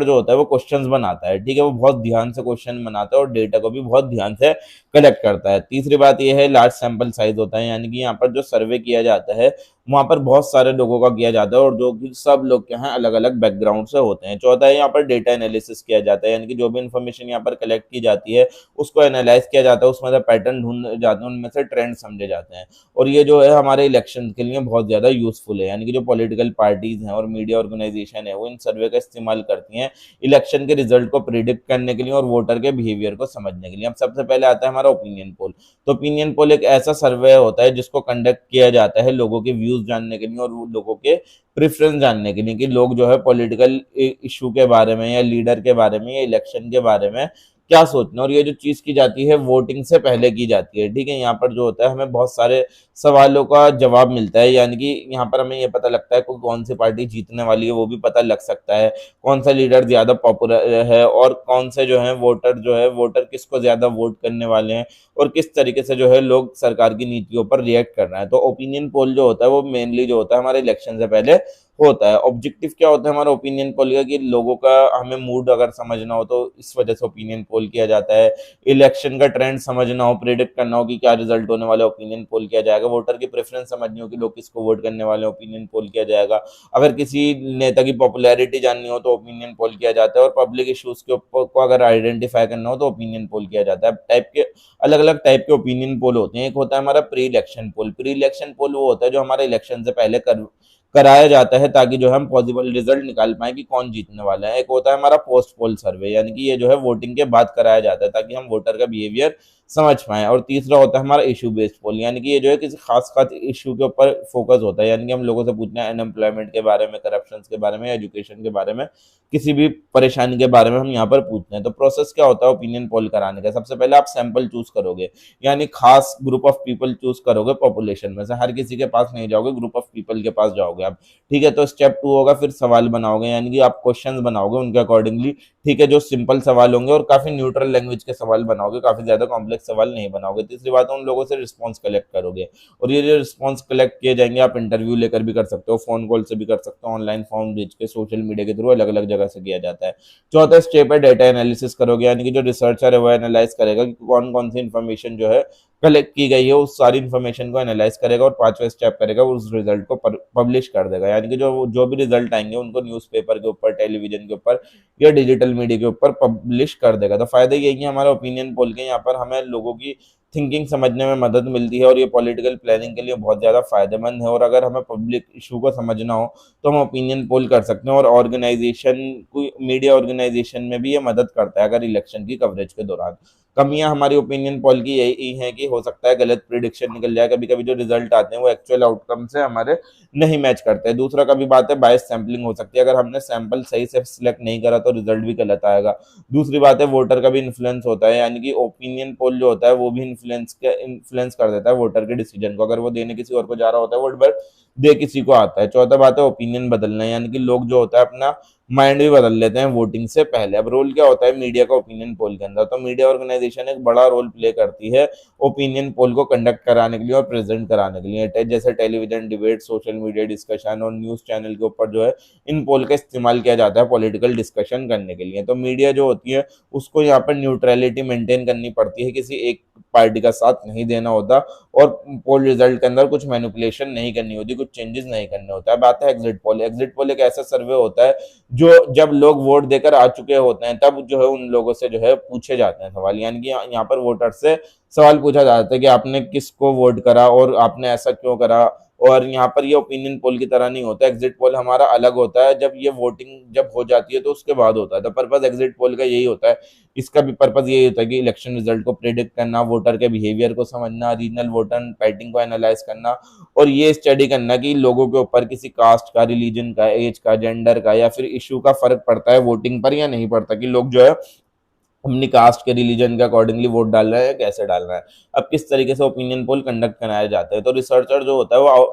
जो होता है वो क्वेश्चंस बनाता है, ठीक है। वो बहुत ध्यान से क्वेश्चन बनाता है और डेटा को भी बहुत ध्यान से कलेक्ट करता है। तीसरी बात ये है लार्ज सैंपल साइज होता है, यानी कि यहाँ पर जो सर्वे किया जाता है वहाँ पर बहुत सारे लोगों का किया जाता है और जो कि सब लोग क्या हैं अलग अलग बैकग्राउंड से होते हैं। चौथा है यहाँ पर डेटा एनालिसिस किया जाता है, यानी कि जो भी इन्फॉर्मेशन यहाँ पर कलेक्ट की जाती है उसको एनालाइज किया जाता है, उसमें से पैटर्न ढूंढे जाते हैं, उनमें से ट्रेंड समझे जाते हैं। और ये जो है हमारे इलेक्शन के लिए बहुत ज़्यादा यूजफुल है, यानी कि जो पॉलिटिकल पार्टीज हैं और मीडिया ऑर्गेनाइजेशन है वो इन सर्वे का इस्तेमाल करती हैं इलेक्शन के रिजल्ट को प्रिडिक्ट करने के लिए और वोटर के बिहेवियर को समझने के लिए। अब सबसे पहले आता है हमारा ओपिनियन पोल। तो ओपिनियन पोल एक ऐसा सर्वे होता है जिसको कंडक्ट किया जाता है लोगों के व्यूज जानने के लिए और लोगों के प्रेफरेंस जानने के लिए कि लोग जो है पॉलिटिकल इशू के बारे में या लीडर के बारे में या इलेक्शन के बारे में क्या सोचना। और ये जो चीज़ की जाती है वोटिंग से पहले की जाती है, ठीक है। यहाँ पर जो होता है हमें बहुत सारे सवालों का जवाब मिलता है, यानी कि यहाँ पर हमें ये पता लगता है कि कौन सी पार्टी जीतने वाली है वो भी पता लग सकता है, कौन सा लीडर ज़्यादा पॉपुलर है और कौन से जो है वोटर किसको ज़्यादा वोट करने वाले हैं और किस तरीके से जो है लोग सरकार की नीतियों पर रिएक्ट कर रहे हैं। तो ओपिनियन पोल जो होता है वो मेनली जो होता है हमारे इलेक्शन से पहले होता है। ऑब्जेक्टिव क्या होता है हमारा ओपिनियन पोल का कि लोगों का हमें मूड अगर समझना हो तो इस वजह से ओपिनियन पोल किया जाता है। इलेक्शन का ट्रेंड समझना हो, प्रेडिक्ट करना हो कि क्या रिजल्ट होने वाला, ओपिनियन पोल किया जाएगा। वोटर की प्रेफरेंस समझनी हो कि लोग किसको वोट करने वाले, ओपिनियन पोल किया जाएगा। अगर किसी नेता की पॉपुलैरिटी जाननी हो तो ओपिनियन पोल किया जाता है और पब्लिक इश्यूज के ऊपर को अगर आइडेंटिफाई करना हो तो ओपिनियन पोल किया जाता है। टाइप के अलग अलग टाइप के ओपिनियन पोल होते हैं। एक होता है हमारा प्री इलेक्शन पोल। प्री इलेक्शन पोल वो होता है जो हमारे इलेक्शन से पहले कराया जाता है ताकि जो है हम पॉसिबल रिजल्ट निकाल पाए कि कौन जीतने वाला है। एक होता है हमारा पोस्ट पोल सर्वे, यानी कि ये जो है वोटिंग के बाद कराया जाता है ताकि हम वोटर का बिहेवियर समझ पाएं। और तीसरा होता है हमारा इशू बेस्ड पोल, यानी कि ये जो है किसी खास इशू के ऊपर फोकस होता है, यानी कि हम लोगों से पूछना है अनएम्प्लॉयमेंट के बारे में, करप्शन के बारे में, एजुकेशन के बारे में, किसी भी परेशानी के बारे में हम यहाँ पर पूछते हैं। तो प्रोसेस क्या होता है ओपिनियन पोल कराने का, सबसे पहले आप सैंपल चूज करोगे, यानी खास ग्रुप ऑफ पीपल चूज करोगे पॉपुलेशन में से, हर किसी के पास नहीं जाओगे, ग्रुप ऑफ पीपल के पास जाओगे आप, ठीक है। तो स्टेप 2 होगा फिर सवाल बनाओगे, यानी कि आप क्वेश्चंस बनाओगे उनके अकॉर्डिंगली, ठीक है, जो सिंपल सवाल होंगे और काफी न्यूट्रल लैंग्वेज के सवाल बनाओगे, काफी ज्यादा कॉम्प्लेक्स सवाल नहीं बनाओगे। तीसरी बात है उन लोगों से रिस्पॉन्स कलेक्ट करोगे और ये जो रिस्पॉन्स कलेक्ट किए जाएंगे आप इंटरव्यू लेकर भी कर सकते हो, फोन कॉल से भी कर सकते हो, ऑनलाइन फॉर्म भेज के, सोशल मीडिया के थ्रू अलग अलग जगह से किया जाता है। चौथा स्टेप है डेटा एनालिसिस करोगे, यानी कि जो रिसर्चर है वो एनालाइज करेगा कि कौन कौन सी इन्फॉर्मेशन जो है कलेक्ट की गई है, उस सारी इन्फॉर्मेशन को एनालाइज करेगा और पांचवा स्टेप करेगा उस रिजल्ट को पब्लिश कर देगा, यानी कि जो जो भी रिजल्ट आएंगे उनको न्यूज़पेपर के ऊपर, टेलीविजन के ऊपर या डिजिटल मीडिया के ऊपर पब्लिश कर देगा। तो फायदा यही है हमारा ओपिनियन पोल के, यहाँ पर हमें लोगों की थिंकिंग समझने में मदद मिलती है और ये पॉलिटिकल प्लानिंग के लिए बहुत ज़्यादा फायदेमंद है। और अगर हमें पब्लिक इशू को समझना हो तो हम ओपिनियन पोल कर सकते हैं और ऑर्गेनाइजेशन को, मीडिया ऑर्गेनाइजेशन में भी ये मदद करता है अगर इलेक्शन की कवरेज के दौरान। कमियां हमारी ओपिनियन पोल की यही है कि हो सकता है गलत प्रिडिक्शन निकल जाए, कभी कभी जो रिजल्ट आते हैं वो एक्चुअल आउटकम से हमारे नहीं मैच करते हैं। दूसरा कभी बात है बायस सैम्पलिंग हो सकती है, अगर हमने सैंपल सही से सिलेक्ट नहीं करा तो रिजल्ट भी गलत आएगा। दूसरी बात है वोटर का भी इन्फ्लुएंस होता है, यानी कि ओपिनियन पोल जो होता है वो भी इन्फ्लुएंस कर देता है वोटर के डिसीजन को, अगर वो देने किसी और को जा रहा होता है वोट, बट दे किसी को आता है। चौथा बात है ओपिनियन बदलना, यानी कि लोग जो होता है अपना माइंड भी बदल लेते हैं वोटिंग से पहले। अब रोल क्या होता है मीडिया का ओपिनियन पोल के अंदर, तो मीडिया ऑर्गेनाइजेशन एक बड़ा रोल प्ले करती है ओपिनियन पोल को कंडक्ट कराने के लिए और प्रेजेंट कराने के लिए। जैसे television debate, social media discussion और न्यूज चैनल के ऊपर जो है इन पोल का इस्तेमाल किया जाता है पॉलिटिकल डिस्कशन करने के लिए। तो मीडिया जो होती है उसको यहाँ पर न्यूट्रलिटी मेंटेन करनी पड़ती है, किसी एक पार्टी का साथ नहीं देना होता और पोल रिजल्ट के अंदर कुछ मैनिपुलेशन नहीं करनी होती, कुछ चेंजेस नहीं करने होता है। बात है एग्जिट पोल। एग्जिट पोल एक ऐसा सर्वे होता है जो जब लोग वोट देकर आ चुके होते हैं तब जो है उन लोगों से जो है पूछे जाते हैं सवाल, यानी कि यहाँ पर वोटर से सवाल पूछा जाता है कि आपने किसको वोट करा और आपने ऐसा क्यों करा। और यहाँ पर ये ओपिनियन पोल की तरह नहीं होता, एग्जिट पोल हमारा अलग होता है, जब ये वोटिंग जब हो जाती है तो उसके बाद होता है। तो पर्पज एग्जिट पोल का यही होता है, इसका भी पर्पज यही होता है कि इलेक्शन रिजल्ट को प्रेडिक्ट करना, वोटर के बिहेवियर को समझना, रीजनल वोटर पैटर्न को एनालाइज करना और ये स्टडी करना कि लोगों के ऊपर किसी कास्ट का, रिलीजन का, एज का, जेंडर का या फिर इशू का फर्क पड़ता है वोटिंग पर या नहीं पड़ता, कि लोग जो है अपनी कास्ट के, रिलीजन के अकॉर्डिंगली वोट डाल रहा है, कैसे डाल रहा है। अब किस तरीके से ओपिनियन पोल कंडक्ट कराया जाता है, तो रिसर्चर जो होता है वो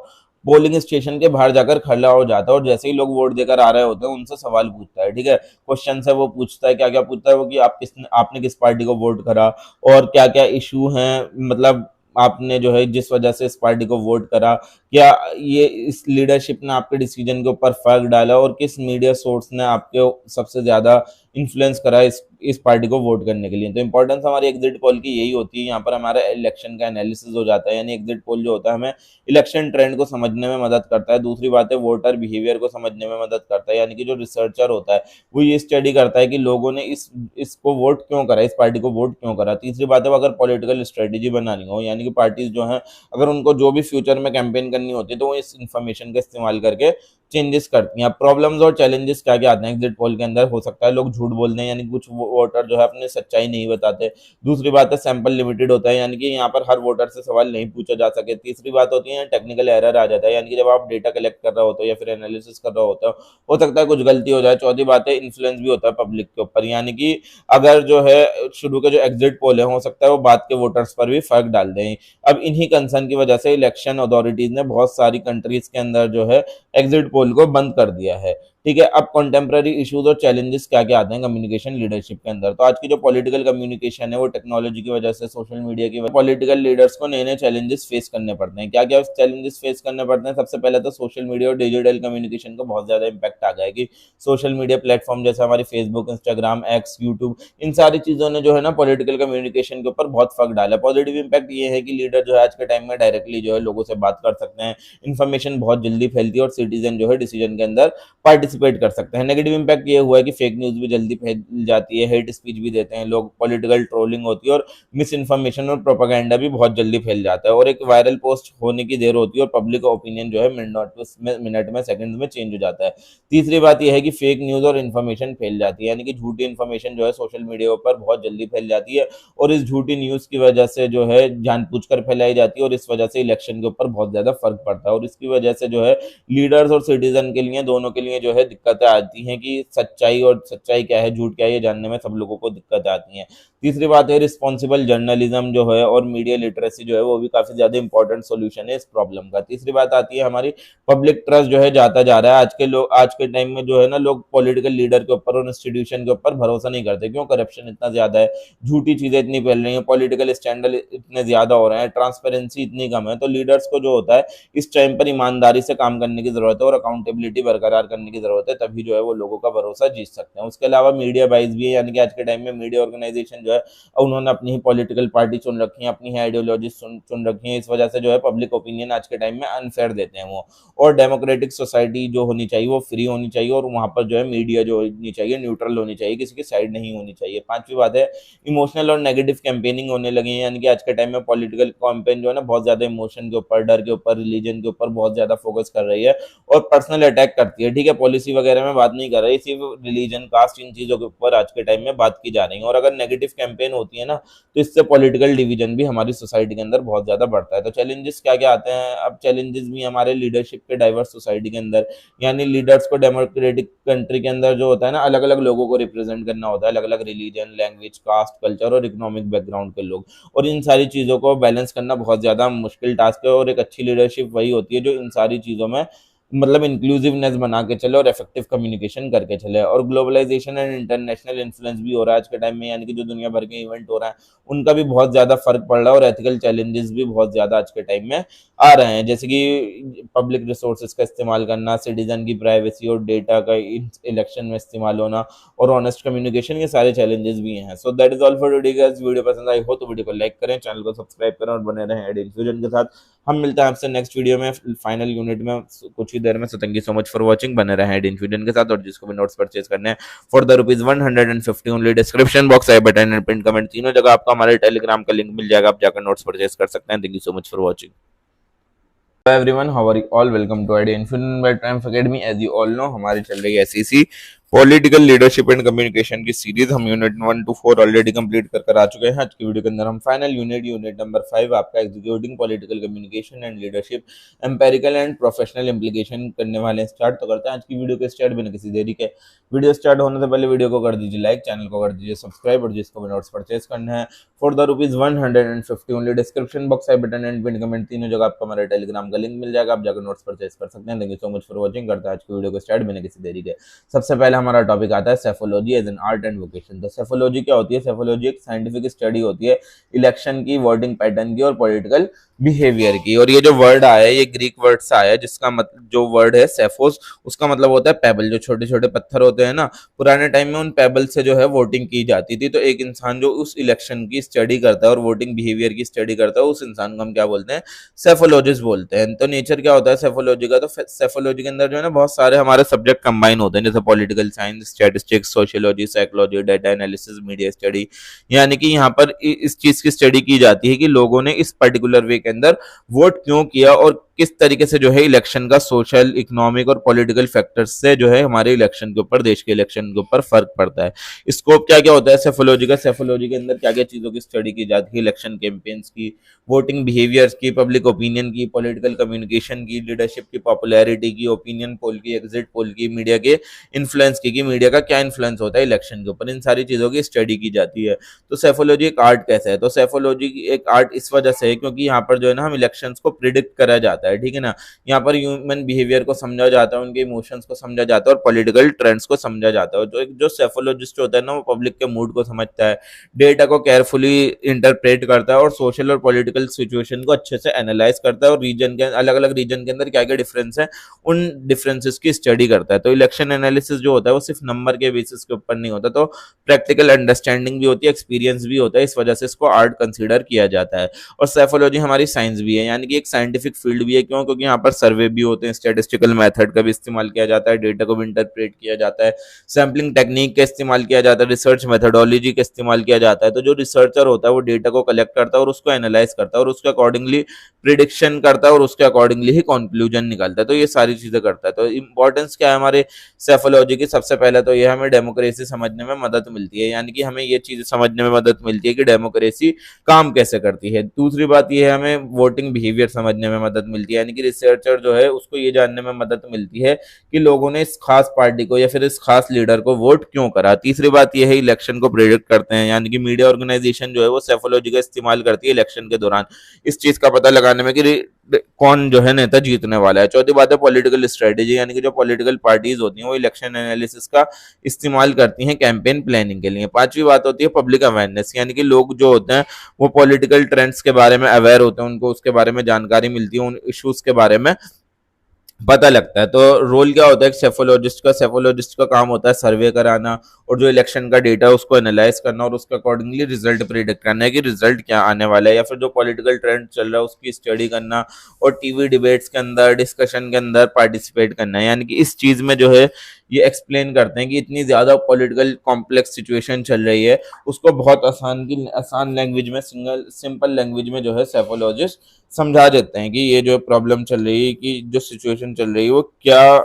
पोलिंग स्टेशन के बाहर जाकर खड़ा हो जाता है और जैसे ही लोग वोट देकर आ रहे होते हैं उनसे सवाल पूछता है। ठीक है, क्वेश्चन है वो पूछता है, क्या क्या पूछता है वो, कि आपने किस पार्टी को वोट करा और क्या क्या इशू हैं, मतलब आपने जो है जिस वजह से इस पार्टी को वोट करा, क्या ये इस लीडरशिप ने आपके डिसीजन के ऊपर फर्क डाला और किस मीडिया सोर्स ने आपके सबसे ज्यादा इन्फ्लुएंस करा इस पार्टी को वोट करने के लिए। तो इंपॉर्टेंस हमारी एग्जिट पोल की यही होती है, यहाँ पर हमारा इलेक्शन का एनालिसिस हो जाता है, यानी एग्जिट पोल जो होता है हमें इलेक्शन ट्रेंड को समझने में मदद करता है। दूसरी बात है वोटर बिहेवियर को समझने में मदद करता है, यानी कि जो रिसर्चर होता है वो ये स्टडी करता है कि लोगों ने इसको वोट क्यों करा, इस पार्टी को वोट क्यों करा। तीसरी बात है अगर पॉलिटिकल स्ट्रेटेजी बनानी हो, यानी कि पार्टीज जो है अगर उनको जो भी फ्यूचर में कैंपेन करनी होती है तो वो इस इंफॉर्मेशन का इस्तेमाल करके चेंजेस करती हैं। प्रॉब्लम्स और चैलेंजेस क्या क्या आते हैं एग्जिट पोल के अंदर, हो सकता है लोग झूठ बोलते हैं, यानी कुछ वोटर जो है अपने सच्चाई नहीं बताते। दूसरी बात है सैंपल लिमिटेड होता है, यानी कि यहाँ पर हर वोटर से सवाल नहीं पूछा जा सके। तीसरी बात होती है टेक्निकल एरर आ जाता है, यानी कि जब आप डेटा कलेक्ट कर रहे होते हो या फिर एनालिसिस कर रहे होते हो सकता है कुछ गलती हो जाए। चौथी बात है इन्फ्लुएंस भी होता है पब्लिक के ऊपर, यानी कि अगर जो है शुरू के जो एग्जिट पोल है हो सकता है वो बाद के वोटर्स पर भी फर्क डाल दें। अब इन्हीं कंसर्न की वजह से इलेक्शन अथॉरिटीज ने बहुत सारी कंट्रीज के अंदर जो है एग्जिट पोल को बंद कर दिया है। ठीक है, अब कंटेम्प्रेरी इश्यूज और चैलेंजेस क्या क्या आते हैं कम्युनिकेशन लीडरशिप के अंदर। तो आज की जो पॉलिटिकल कम्युनिकेशन है वो टेक्नोलॉजी की वजह से, सोशल मीडिया की वजह, पॉलिटिकल लीडर्स को नए नए चैलेंजेस फेस करने पड़ते हैं। क्या क्या चैलेंजेस फेस करने पड़ते हैं, सबसे पहले तो सोशल मीडिया और डिजिटल कम्युनिकेशन का बहुत ज्यादा इंपैक्ट आ गया है कि सोशल मीडिया प्लेटफॉर्म जैसे हमारी फेसबुक, इंस्टाग्राम, एक्स, यूट्यूब, इन सारी चीजों ने जो है ना पॉलिटिकल कम्युनिकेशन के ऊपर बहुत फर्क डाला है। पॉजिटिव इंपैक्ट ये है कि लीडर जो है आज के टाइम में डायरेक्टली जो है लोगों से बात कर सकते हैं, इन्फॉर्मेशन बहुत जल्दी फैलती है और सिटीजन जो है डिसीजन के अंदर पार्टिसिपेट कर सकते हैं। नेगेटिव इंपैक्ट ये हुआ है कि फेक न्यूज भी जल्दी फैल जाती है, हेट स्पीच भी देते हैं लोग, पॉलिटिकल ट्रोलिंग होती है और मिस इन्फॉर्मेशन और प्रोपागेंडा भी बहुत जल्दी फैल जाता है और एक वायरल पोस्ट होने की देर होती है और पब्लिक ओपिनियन जो है मिनट में सेकंड में चेंज हो जाता है। तीसरी बात यह है कि फेक न्यूज और इन्फॉर्मेशन फैल जाती है, यानी कि झूठी इन्फॉर्मेशन जो है सोशल मीडिया पर बहुत जल्दी फैल जाती है और इस झूठी न्यूज की वजह से जो है जानबूझकर फैलाई जाती है और इस वजह से इलेक्शन के ऊपर बहुत ज्यादा फर्क पड़ता है और इसकी वजह से जो है लीडर्स और सिटीजन के लिए, दोनों के लिए जो है दिक्कतें आती हैं कि सच्चाई क्या है, झूठ क्या है, ये जानने में सब लोगों को दिक्कत आती है। तीसरी बात है रिस्पॉन्सिबल जर्नलिज्म जो है और मीडिया लिटरेसी जो है वो भी काफी ज्यादा इंपॉर्टेंट सोल्यूशन है इस प्रॉब्लम का। तीसरी बात आती है हमारी पब्लिक ट्रस्ट जो है जाता जा रहा है। आज के टाइम में जो है ना लोग पॉलिटिकल लीडर के ऊपर और इंस्टीट्यूशन के ऊपर भरोसा नहीं करते, क्यों? करप्शन इतना ज्यादा है, झूठी चीजें इतनी फैल रही हैं, पॉलिटिकल स्कैंडल इतने ज्यादा हो रहे हैं, ट्रांसपेरेंसी इतनी कम है। तो लीडर्स को जो होता है इस टाइम पर ईमानदारी से काम करने की जरूरत है और अकाउंटेबिलिटी बरकरार करने की जरूरत है, तभी जो है वो लोगों का भरोसा जीत सकते हैं। उसके अलावा मीडिया बाइज भी है, यानी कि आज के टाइम में मीडिया ऑर्गेनाइजेशन जो है उन्होंने अपनी ही पॉलिटिकल पार्टी चुन रखी है, अपनी ही आइडियोलॉजी चुन रखी है, इस वजह से जो है पब्लिक ओपिनियन आज के टाइम में अनफेयर देते हैं वो। और डेमोक्रेटिक सोसाइटी जो होनी चाहिए वो फ्री होनी चाहिए और वहां पर जो है मीडिया जो होनी चाहिए न्यूट्रल होनी चाहिए, किसी की साइड नहीं होनी चाहिए। पांचवी बात है इमोशनल और नेगेटिव कैंपेनिंग होने लगी है, यानी कि आज के टाइम में पॉलिटिकल कैंपेन जो है ना बहुत ज्यादा इमोशन के ऊपर, डर के ऊपर, रिलीजन के ऊपर बहुत ज्यादा फोकस कर रही है और पर्सनल अटैक करती है। ठीक है, पॉलिसी वगैरह में बात नहीं कर रही, सिर्फ रिलीजन, कास्ट, इन चीजों के ऊपर आज के टाइम में बात की जा रही है। और अगर नेगेटिव कैंपेन होती है ना तो इससे पॉलिटिकल डिवीजन भी हमारी सोसाइटी के अंदर बहुत ज्यादा बढ़ता है। तो चैलेंजेस क्या क्या आते हैं, अब चैलेंजेस भी हमारे लीडरशिप के डाइवर्स सोसाइटी के अंदर, यानी लीडर्स को डेमोक्रेटिक कंट्री के अंदर जो होता है ना अलग अलग लोगों को रिप्रेजेंट करना होता है, अलग अलग रिलीजन, लैंग्वेज, कास्ट, कल्चर और इकोनॉमिक बैकग्राउंड के लोग, और इन सारी चीजों को बैलेंस करना बहुत ज्यादा मुश्किल टास्क है। और एक अच्छी लीडरशिप वही होती है जो इन सारी चीजों में मतलब इंक्लूसिवनेस बना के चले और इफेक्टिव कम्युनिकेशन करके चले। और ग्लोबलाइजेशन एंड इंटरनेशनल इन्फ्लुएंस भी हो रहा है आज के टाइम में, यानी कि जो दुनिया भर के इवेंट हो रहा है उनका भी बहुत ज्यादा फर्क पड़ रहा है और एथिकल चैलेंजेस भी बहुत ज्यादा आज के टाइम में आ रहे हैं, जैसे कि पब्लिक रिसोर्सेज का इस्तेमाल करना, सिटीजन की प्राइवेसी और डेटा का इलेक्शन में इस्तेमाल होना और ऑनेस्ट कम्युनिकेशन, ये सारे चैलेंजेस भी हैं। So that is all for today guys. Video पसंद आई हो तो वीडियो को लाइक करें, चैनल को सब्सक्राइब करें और बने रहें एड इन्फ्यूजन के साथ। हम मिलते हैं आपसे नेक्स्ट वीडियो में फाइनल यूनिट में कुछ ही देर में। So thank you so much for watching, बने रहें एड इन्फ्यूजन के साथ। और जिसको भी नोट्स परचेज करने हैं for the ₹150 only, description box, I button and pin comment, तीनों जगह आपको हमारे टेलीग्राम का लिंक मिल जाएगा, आप जाकर नोट्स परचेज कर सकते हैं। Thank you so much for watching. Hello everyone, how are you all? Welcome to ID Infinite by Triumph Academy. As you all know, हमारी चल रही है SEC political leadership and communication की सीरीज। हम यूनिट 1 to 4 ऑलरेडी कंप्लीट कर आ चुके हैं। आज की वीडियो के अंदर हम फाइनल यूनिट नंबर 5 आपका executing political communication and leadership empirical and professional implication करने वाले हैं। स्टार्ट तो करते हैं आज की वीडियो के स्टार्ट बिना किसी देरी के। वीडियो स्टार्ट होने से पहले वीडियो को कर दीजिए लाइक, चैनल को कर दीजिए सब्सक्राइब, और जिसको भी नोट्स परचेज करने हैं for the ₹150 only, description box, I button and pin comment, तीनों जगह आपको हमारे टेलीग्राम का लिंक मिल जाएगा, आप जाकर नोट्स परचेज कर सकते हैं। Thank you so much for watching. करते हैं आज की वीडियो को स्टार्ट बिना किसी देरी के। सबसे पहले हमारा टॉपिक आता है psephology as an art and vocation. तो सेफोलॉजी क्या होती है? सेफोलॉजी एक साइंटिफिक स्टडी होती है इलेक्शन की, वोटिंग पैटर्न की और पॉलिटिकल बिहेवियर की। और ये जो वर्ड आया है ये ग्रीक वर्ड से आया है, जिसका मतलब जो वर्ड है सेफोस, उसका मतलब होता है पेबल। जो छोटे छोटे पत्थर होते हैं ना, पुराने टाइम में उन पेबल से जो है वोटिंग की जाती थी। तो एक इंसान जो उस इलेक्शन की स्टडी करता है और वोटिंग बिहेवियर की स्टडी करता है, उस इंसान को हम क्या बोलते हैं? सेफोलॉजिस्ट बोलते हैं। तो नेचर क्या होता है सेफोलॉजी का? तो सेफोलॉजी के अंदर जो है ना बहुत सारे हमारे सब्जेक्ट कंबाइन होते हैं, जैसे political science, statistics, sociology, psychology, data analysis, media study. यानी कि यहाँ पर इस चीज की स्टडी की जाती है कि लोगों ने इस पर्टिकुलर वे के अंदर वोट क्यों किया और किस तरीके से जो है इलेक्शन का सोशल, इकोनॉमिक और पॉलिटिकल फैक्टर्स से जो है हमारे इलेक्शन के ऊपर, देश के इलेक्शन के ऊपर फर्क पड़ता है। स्कोप क्या क्या होता है सेफोलॉजी का? सेफोलॉजी के अंदर क्या क्या चीजों की स्टडी की जाती है? इलेक्शन कैंपेन्स की, वोटिंग बिहेवियर्स की, पब्लिक ओपिनियन की, पॉलिटिकल कम्युनिकेशन की, लीडरशिप की, पॉपुलैरिटी की, ओपिनियन पोल की, एग्जिट पोल की, मीडिया के इन्फ्लुएंस की, मीडिया का क्या इन्फ्लुएंस होता है इलेक्शन के ऊपर, इन सारी चीजों की स्टडी की जाती है। तो सेफोलॉजी एक आर्ट कैसे है? तो सेफोलॉजी एक आर्ट इस वजह से है क्योंकि यहाँ पर जो है ना हम इलेक्शंस को प्रिडिक्ट करा जाता है, ठीक है ना। यहाँ पर ह्यूमन बिहेवियर को समझा जाता है, उनके इमोशंस को समझा जाता है और पॉलिटिकल ट्रेंड्स को समझा जाता है। जो सेफोलॉजिस्ट होता है ना, वो पब्लिक के मूड को समझता है, डेटा को केयरफुली इंटरप्रेट करता है और सोशल और पॉलिटिकल सिचुएशन को अच्छे से एनालाइज करता है और रीजन के अलग अलग रीजन के अंदर क्या क्या डिफरेंस है उन डिफरेंसेस की स्टडी करता है। तो इलेक्शन एनालिसिस जो होता है वो सिर्फ नंबर के बेसिस के ऊपर नहीं होता, तो प्रैक्टिकल अंडरस्टैंडिंग भी होती है, एक्सपीरियंस भी होता है, इस वजह से इसको आर्ट कंसीडर किया जाता है। और साइकोलॉजी हमारी साइंस भी है, यानी कि एक साइंटिफिक फील्ड भी है। क्यों? क्योंकि यहाँ पर सर्वे भी होते हैं, स्टैटिस्टिकल मेथड का भी इस्तेमाल किया जाता है, डेटा को भी इंटरप्रेट किया जाता है, सैम्पलिंग टेक्निक का इस्तेमाल किया जाता है, रिसर्च मेथडोलॉजी का इस्तेमाल किया जाता है। तो जो रिसर्चर होता है वो डेटा को कलेक्ट करता है और उसको एनालाइज करता है और उसके अकॉर्डिंगली प्रिडिक्शन करता है और उसके अकॉर्डिंगली ही कंक्लूजन निकालता है। तो ये सारी चीजें करता है। तो इंपॉर्टेंस क्या है हमारे सेफोलॉजी की? सबसे पहले तो ये हमें डेमोक्रेसी समझने में मदद मिलती है, यानी कि हमें ये चीज समझने में मदद मिलती है कि डेमोक्रेसी काम कैसे करती है। दूसरी बात ये है हमें वोटिंग बिहेवियर समझने में मदद मिलती है, यानी कि रिसर्चर जो है उसको ये जानने में मदद मिलती है कि लोगों ने इस खास पार्टी को या फिर इस खास लीडर को वोट क्यों करा। तीसरी बात यह है इलेक्शन को प्रेडिक्ट करते हैं, यानी कि मीडिया ऑर्गेनाइजेशन जो है वो सेफोलॉजी का इस्तेमाल करती है इलेक्शन के दौरान इस चीज का पता लगाने में कि कौन जो है नेता जीतने वाला है। चौथी बात है पॉलिटिकल स्ट्रेटेजी, यानी कि जो पॉलिटिकल पार्टीज होती हैं वो इलेक्शन एनालिसिस का इस्तेमाल करती हैं कैंपेन प्लानिंग के लिए। पांचवी बात होती है पब्लिक अवेयरनेस, यानी कि लोग जो होते हैं वो पॉलिटिकल ट्रेंड्स के बारे में अवेयर होते हैं, उनको उसके बारे में जानकारी मिलती है, उन इश्यूज के बारे में पता लगता है। तो रोल क्या होता है सेफोलॉजिस्ट का? सेफोलॉजिस्ट का काम होता है सर्वे कराना और जो इलेक्शन का डेटा है उसको एनालाइज करना और उसके अकॉर्डिंगली रिजल्ट प्रिडिक्ट करना है कि रिजल्ट क्या आने वाला है, या फिर जो पॉलिटिकल ट्रेंड चल रहा है उसकी स्टडी करना और टीवी डिबेट्स के अंदर, डिस्कशन के अंदर पार्टिसिपेट करना है। यानी कि इस चीज में जो है ये एक्सप्लेन करते हैं कि इतनी ज्यादा पॉलिटिकल कॉम्प्लेक्स सिचुएशन चल रही है, उसको बहुत आसान लैंग्वेज में, सिंपल लैंग्वेज में जो है सेफोलॉजिस्ट समझा देते हैं कि ये जो प्रॉब्लम चल रही है, कि जो सिचुएशन चल रही है वो क्या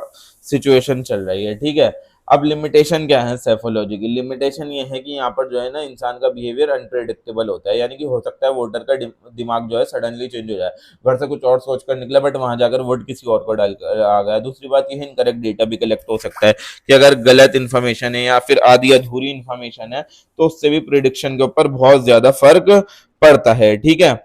सिचुएशन चल रही है, ठीक है। अब लिमिटेशन क्या है सेफोलॉजी की? लिमिटेशन ये है कि यहाँ पर जो है ना इंसान का बिहेवियर अनप्रेडिक्टेबल होता है, यानी कि हो सकता है वोटर का दिमाग जो है सडनली चेंज हो जाए, घर से कुछ और सोच कर निकला बट वहां जाकर वोट किसी और को डाल कर आ गया। दूसरी बात ये है इनकरेक्ट डेटा भी कलेक्ट हो सकता है कि अगर गलत इन्फॉर्मेशन है या फिर आधी अधूरी इन्फॉर्मेशन है तो उससे भी प्रिडिक्शन के ऊपर बहुत ज्यादा फर्क पड़ता है, ठीक है।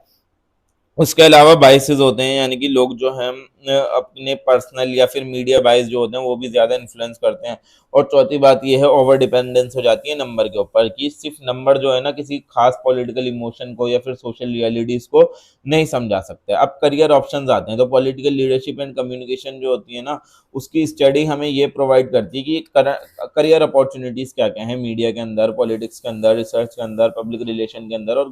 उसके अलावा बाइसेस होते हैं, यानी कि लोग जो हैं अपने पर्सनल या फिर मीडिया बाइस जो होते हैं वो भी ज़्यादा इन्फ्लुएंस करते हैं। और चौथी बात ये है, ओवर डिपेंडेंस हो जाती है नंबर के ऊपर, कि सिर्फ नंबर जो है ना किसी खास पॉलिटिकल इमोशन को या फिर सोशल रियलिटीज़ को नहीं समझा सकते। अब करियर ऑप्शंस आते हैं, तो पॉलिटिकल लीडरशिप एंड कम्युनिकेशन जो होती है ना, उसकी स्टडी हमें ये प्रोवाइड करती है कि करियर अपॉर्चुनिटीज़ क्या-क्या हैं मीडिया के अंदर, पॉलिटिक्स के अंदर, रिसर्च के अंदर, पब्लिक रिलेशन के अंदर और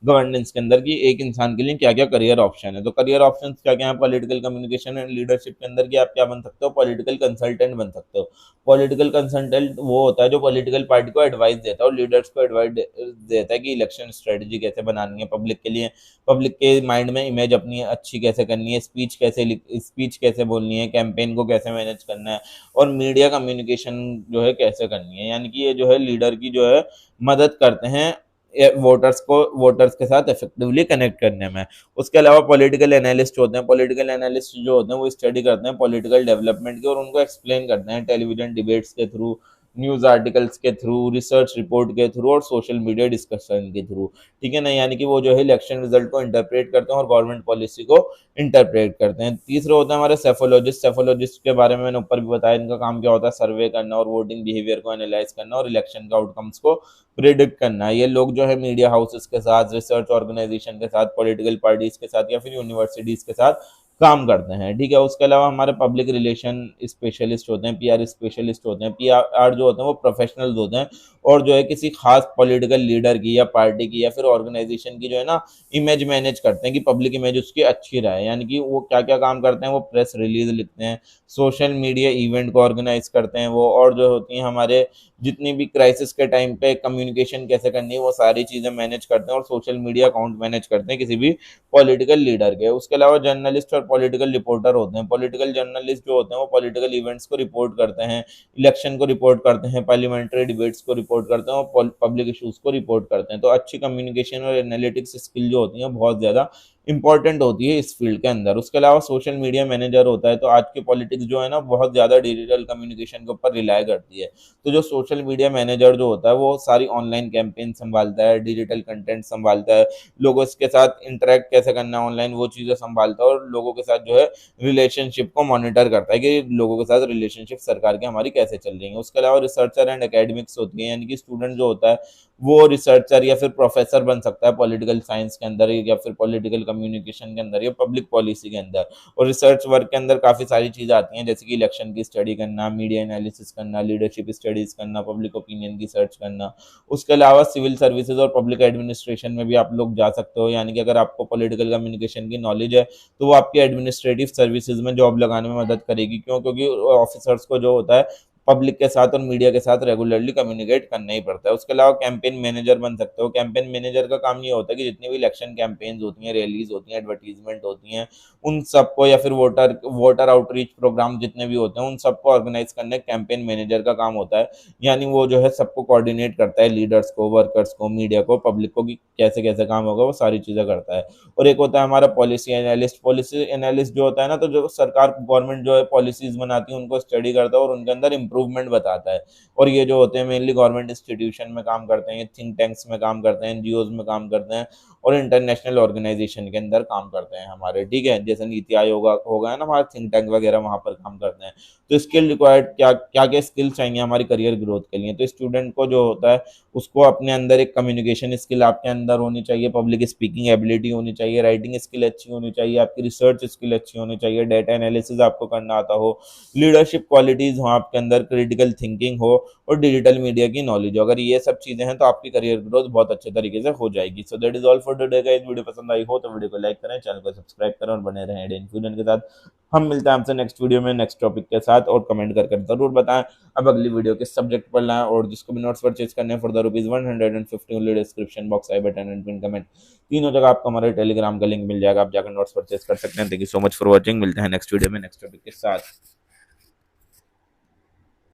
गवर्नेंस के अंदर, कि एक इंसान के लिए क्या-क्या करियर ऑप्शन है। तो करियर ऑप्शंस क्या-क्या हैं पॉलिटिकल कम्युनिकेशन एंड लीडरशिप के अंदर, कि आप क्या बन सकते हो, पॉलिटिकल कंसल्टेंट बन सकते हो। पॉलिटिकल कंसल्टेंट वो होता है जो पॉलिटिकल पार्टी को एडवाइस देता है और लीडर्स को एडवाइस देता है कि इलेक्शन स्ट्रेटजी कैसे बनानी है पब्लिक के लिए, पब्लिक के माइंड में इमेज अपनी अच्छी कैसे करनी है, स्पीच कैसे बोलनी है, कैंपेन को कैसे मैनेज करना है और मीडिया कम्युनिकेशन जो है कैसे करनी है। यानी कि ये जो है लीडर की जो है मदद करते हैं वोटर्स के साथ इफेक्टिवली कनेक्ट करने में। उसके अलावा पॉलिटिकल एनालिस्ट होते हैं। पॉलिटिकल एनालिस्ट जो होते हैं वो स्टडी करते हैं पॉलिटिकल डेवलपमेंट की और उनको एक्सप्लेन करते हैं टेलीविजन डिबेट्स के थ्रू, न्यूज़ आर्टिकल्स के थ्रू, रिसर्च रिपोर्ट के थ्रू और सोशल मीडिया डिस्कशन के थ्रू। ठीक है ना, यानी कि वो जो है इलेक्शन रिजल्ट को इंटरप्रेट करते हैं और गवर्नमेंट पॉलिसी को इंटरप्रेट करते हैं। तीसरे होते हैं हमारे सेफोलॉजिस्ट। सेफोलॉजिस्ट के बारे में मैंने ऊपर भी बताया, इनका काम क्या होता है, सर्वे करना और वोटिंग बिहेवियर को एनालाइज करना और इलेक्शन के आउटकम्स को प्रिडिक्ट करना है। ये लोग जो है मीडिया हाउसेस के साथ, रिसर्च ऑर्गेनाइजेशन के साथ, पॉलिटिकल पार्टीज के साथ या फिर यूनिवर्सिटीज के साथ काम करते हैं। ठीक है, उसके अलावा हमारे पब्लिक रिलेशन स्पेशलिस्ट होते हैं, पीआर स्पेशलिस्ट होते हैं। पीआर जो होते हैं वो प्रोफेशनल्स होते हैं और जो है किसी खास पॉलिटिकल लीडर की या पार्टी की या फिर ऑर्गेनाइजेशन की जो है ना इमेज मैनेज करते हैं कि पब्लिक इमेज उसकी अच्छी रहे। यानी कि वो क्या क्या काम करते हैं, वो प्रेस रिलीज लिखते हैं, सोशल मीडिया इवेंट को ऑर्गेनाइज करते हैं वो, और जो होती हैं हमारे जितनी भी क्राइसिस के टाइम पे कम्युनिकेशन कैसे करनी है वो सारी चीज़ें मैनेज करते हैं और सोशल मीडिया अकाउंट मैनेज करते हैं किसी भी पॉलिटिकल लीडर के। उसके अलावा जर्नलिस्ट और पॉलिटिकल रिपोर्टर होते हैं। पॉलिटिकल जर्नलिस्ट जो होते हैं वो पॉलिटिकल इवेंट्स को रिपोर्ट करते हैं, इलेक्शन को रिपोर्ट करते हैं, पार्लियामेंट्री डिबेट्स को रिपोर्ट करते हैं और पब्लिक इशूज़ को रिपोर्ट करते हैं। तो अच्छी कम्युनिकेशन और एनालिटिक्स स्किल जो होती हैं बहुत ज़्यादा इंपॉर्टेंट होती है इस फील्ड के अंदर। उसके अलावा सोशल मीडिया मैनेजर होता है। तो आज की पॉलिटिक्स जो है ना बहुत ज़्यादा डिजिटल कम्युनिकेशन के ऊपर रिलाय करती है। तो जो सोशल मीडिया मैनेजर जो होता है वो सारी ऑनलाइन कैंपेन संभालता है, डिजिटल कंटेंट संभालता है, लोगों के साथ इंटरेक्ट कैसे करना है ऑनलाइन वो चीज़ें संभालता है और लोगों के साथ जो है रिलेशनशिप को मॉनिटर करता है कि लोगों के साथ रिलेशनशिप सरकार की हमारी कैसे चल रही है। उसके अलावा रिसर्चर एंड एकेडमिक्स होती है, यानी कि स्टूडेंट जो होता है वो रिसर्चर या फिर प्रोफेसर बन सकता है पॉलिटिकल साइंस के अंदर या फिर पॉलिटिकल कम्युनिकेशन के अंदर या पब्लिक पॉलिसी के अंदर। और रिसर्च वर्क के अंदर काफ़ी सारी चीज़ें आती हैं जैसे कि इलेक्शन की स्टडी करना, मीडिया एनालिसिस करना, लीडरशिप स्टडीज़ करना, पब्लिक ओपिनियन की सर्च करना। उसके अलावा सिविल सर्विसेज और पब्लिक एडमिनिस्ट्रेशन में भी आप लोग जा सकते हो, यानी कि अगर आपको पॉलिटिकल कम्युनिकेशन की नॉलेज है तो वो आपकी एडमिनिस्ट्रेटिव सर्विसेज में जॉब लगाने में मदद करेगी। क्यों? क्योंकि ऑफिसर्स को जो होता है पब्लिक के साथ और मीडिया के साथ रेगुलरली कम्युनिकेट करना ही पड़ता है। उसके अलावा कैंपेन मैनेजर बन सकते हो। कैंपेन मैनेजर का काम ये होता है कि जितनी भी इलेक्शन कैंपेन्स होती हैं, रैलीज होती हैं, एडवर्टीजमेंट होती हैं, उन सबको या फिर वोटर आउटरीच प्रोग्राम जितने भी होते हैं उन सबको ऑर्गेनाइज करने कैंपेन मैनेजर का काम होता है। यानी वो जो है सबको कोऑर्डिनेट करता है, लीडर्स को, वर्कर्स को, मीडिया को, पब्लिक को, कि कैसे कैसे काम होगा वो सारी चीज़ें करता है। और एक होता है हमारा पॉलिसी एनालिस्ट। पॉलिसी एनालिस्ट जो होता है ना, तो जो सरकार गवर्नमेंट जो है पॉलिसीज बनाती है उनको स्टडी करता है और उनके अंदर इंप्रूवमेंट बताता है। और ये जो होते हैं मेनली गवर्नमेंट इंस्टीट्यूशन में काम करते हैं, थिंक टैंक्स में काम करते हैं, एनजीओज में काम करते हैं और इंटरनेशनल ऑर्गेनाइजेशन के अंदर काम करते हैं हमारे। ठीक है, जैसे नीति आयोग होगा है ना, हमारा थिंक टैंक वगैरह वहाँ पर काम करते हैं। तो स्किल रिक्वायर्ड क्या क्या क्या स्किल चाहिए हमारी करियर ग्रोथ के लिए? तो स्टूडेंट को जो होता है उसको अपने अंदर एक कम्युनिकेशन स्किल आपके अंदर होनी चाहिए, पब्लिक स्पीकिंग एबिलिटी होनी चाहिए, राइटिंग स्किल अच्छी होनी चाहिए, आपकी रिसर्च स्किल अच्छी होनी चाहिए, डेटा एनालिसिस आपको करना आता हो, लीडरशिप क्वालिटीज हो आपके अंदर, क्रिटिकल थिंकिंग हो और डिजिटल मीडिया की नॉलेज हो। अगर ये सब चीजें हैं तो आपकी करियर ग्रोथ बहुत अच्छे तरीके से हो जाएगी। So that is all for today guys. Video पसंद आई हो तो वीडियो को लाइक करें, चैनल को सब्सक्राइब करें और बने रहें इंडियन फ्यूजन के साथ। हम मिलते हैं आपसे नेक्स्ट वीडियो में नेक्स्ट टॉपिक के साथ, और कमेंट करके जरूर बताएं अब अगली वीडियो किस सब्जेक्ट पर लाएं। और जिसको भी नोट्स परचेज करने हैं for the ₹150 only, description box, I button and pin comment तीनों जगह आपको हमारे टेलीग्राम का लिंक मिल जाएगा, आप जाकर नोट्स परचेज कर सकते हैं। Thank you so much for watching. मिलते हैं नेक्स्ट वीडियो में नेक्स्ट टॉपिक के साथ।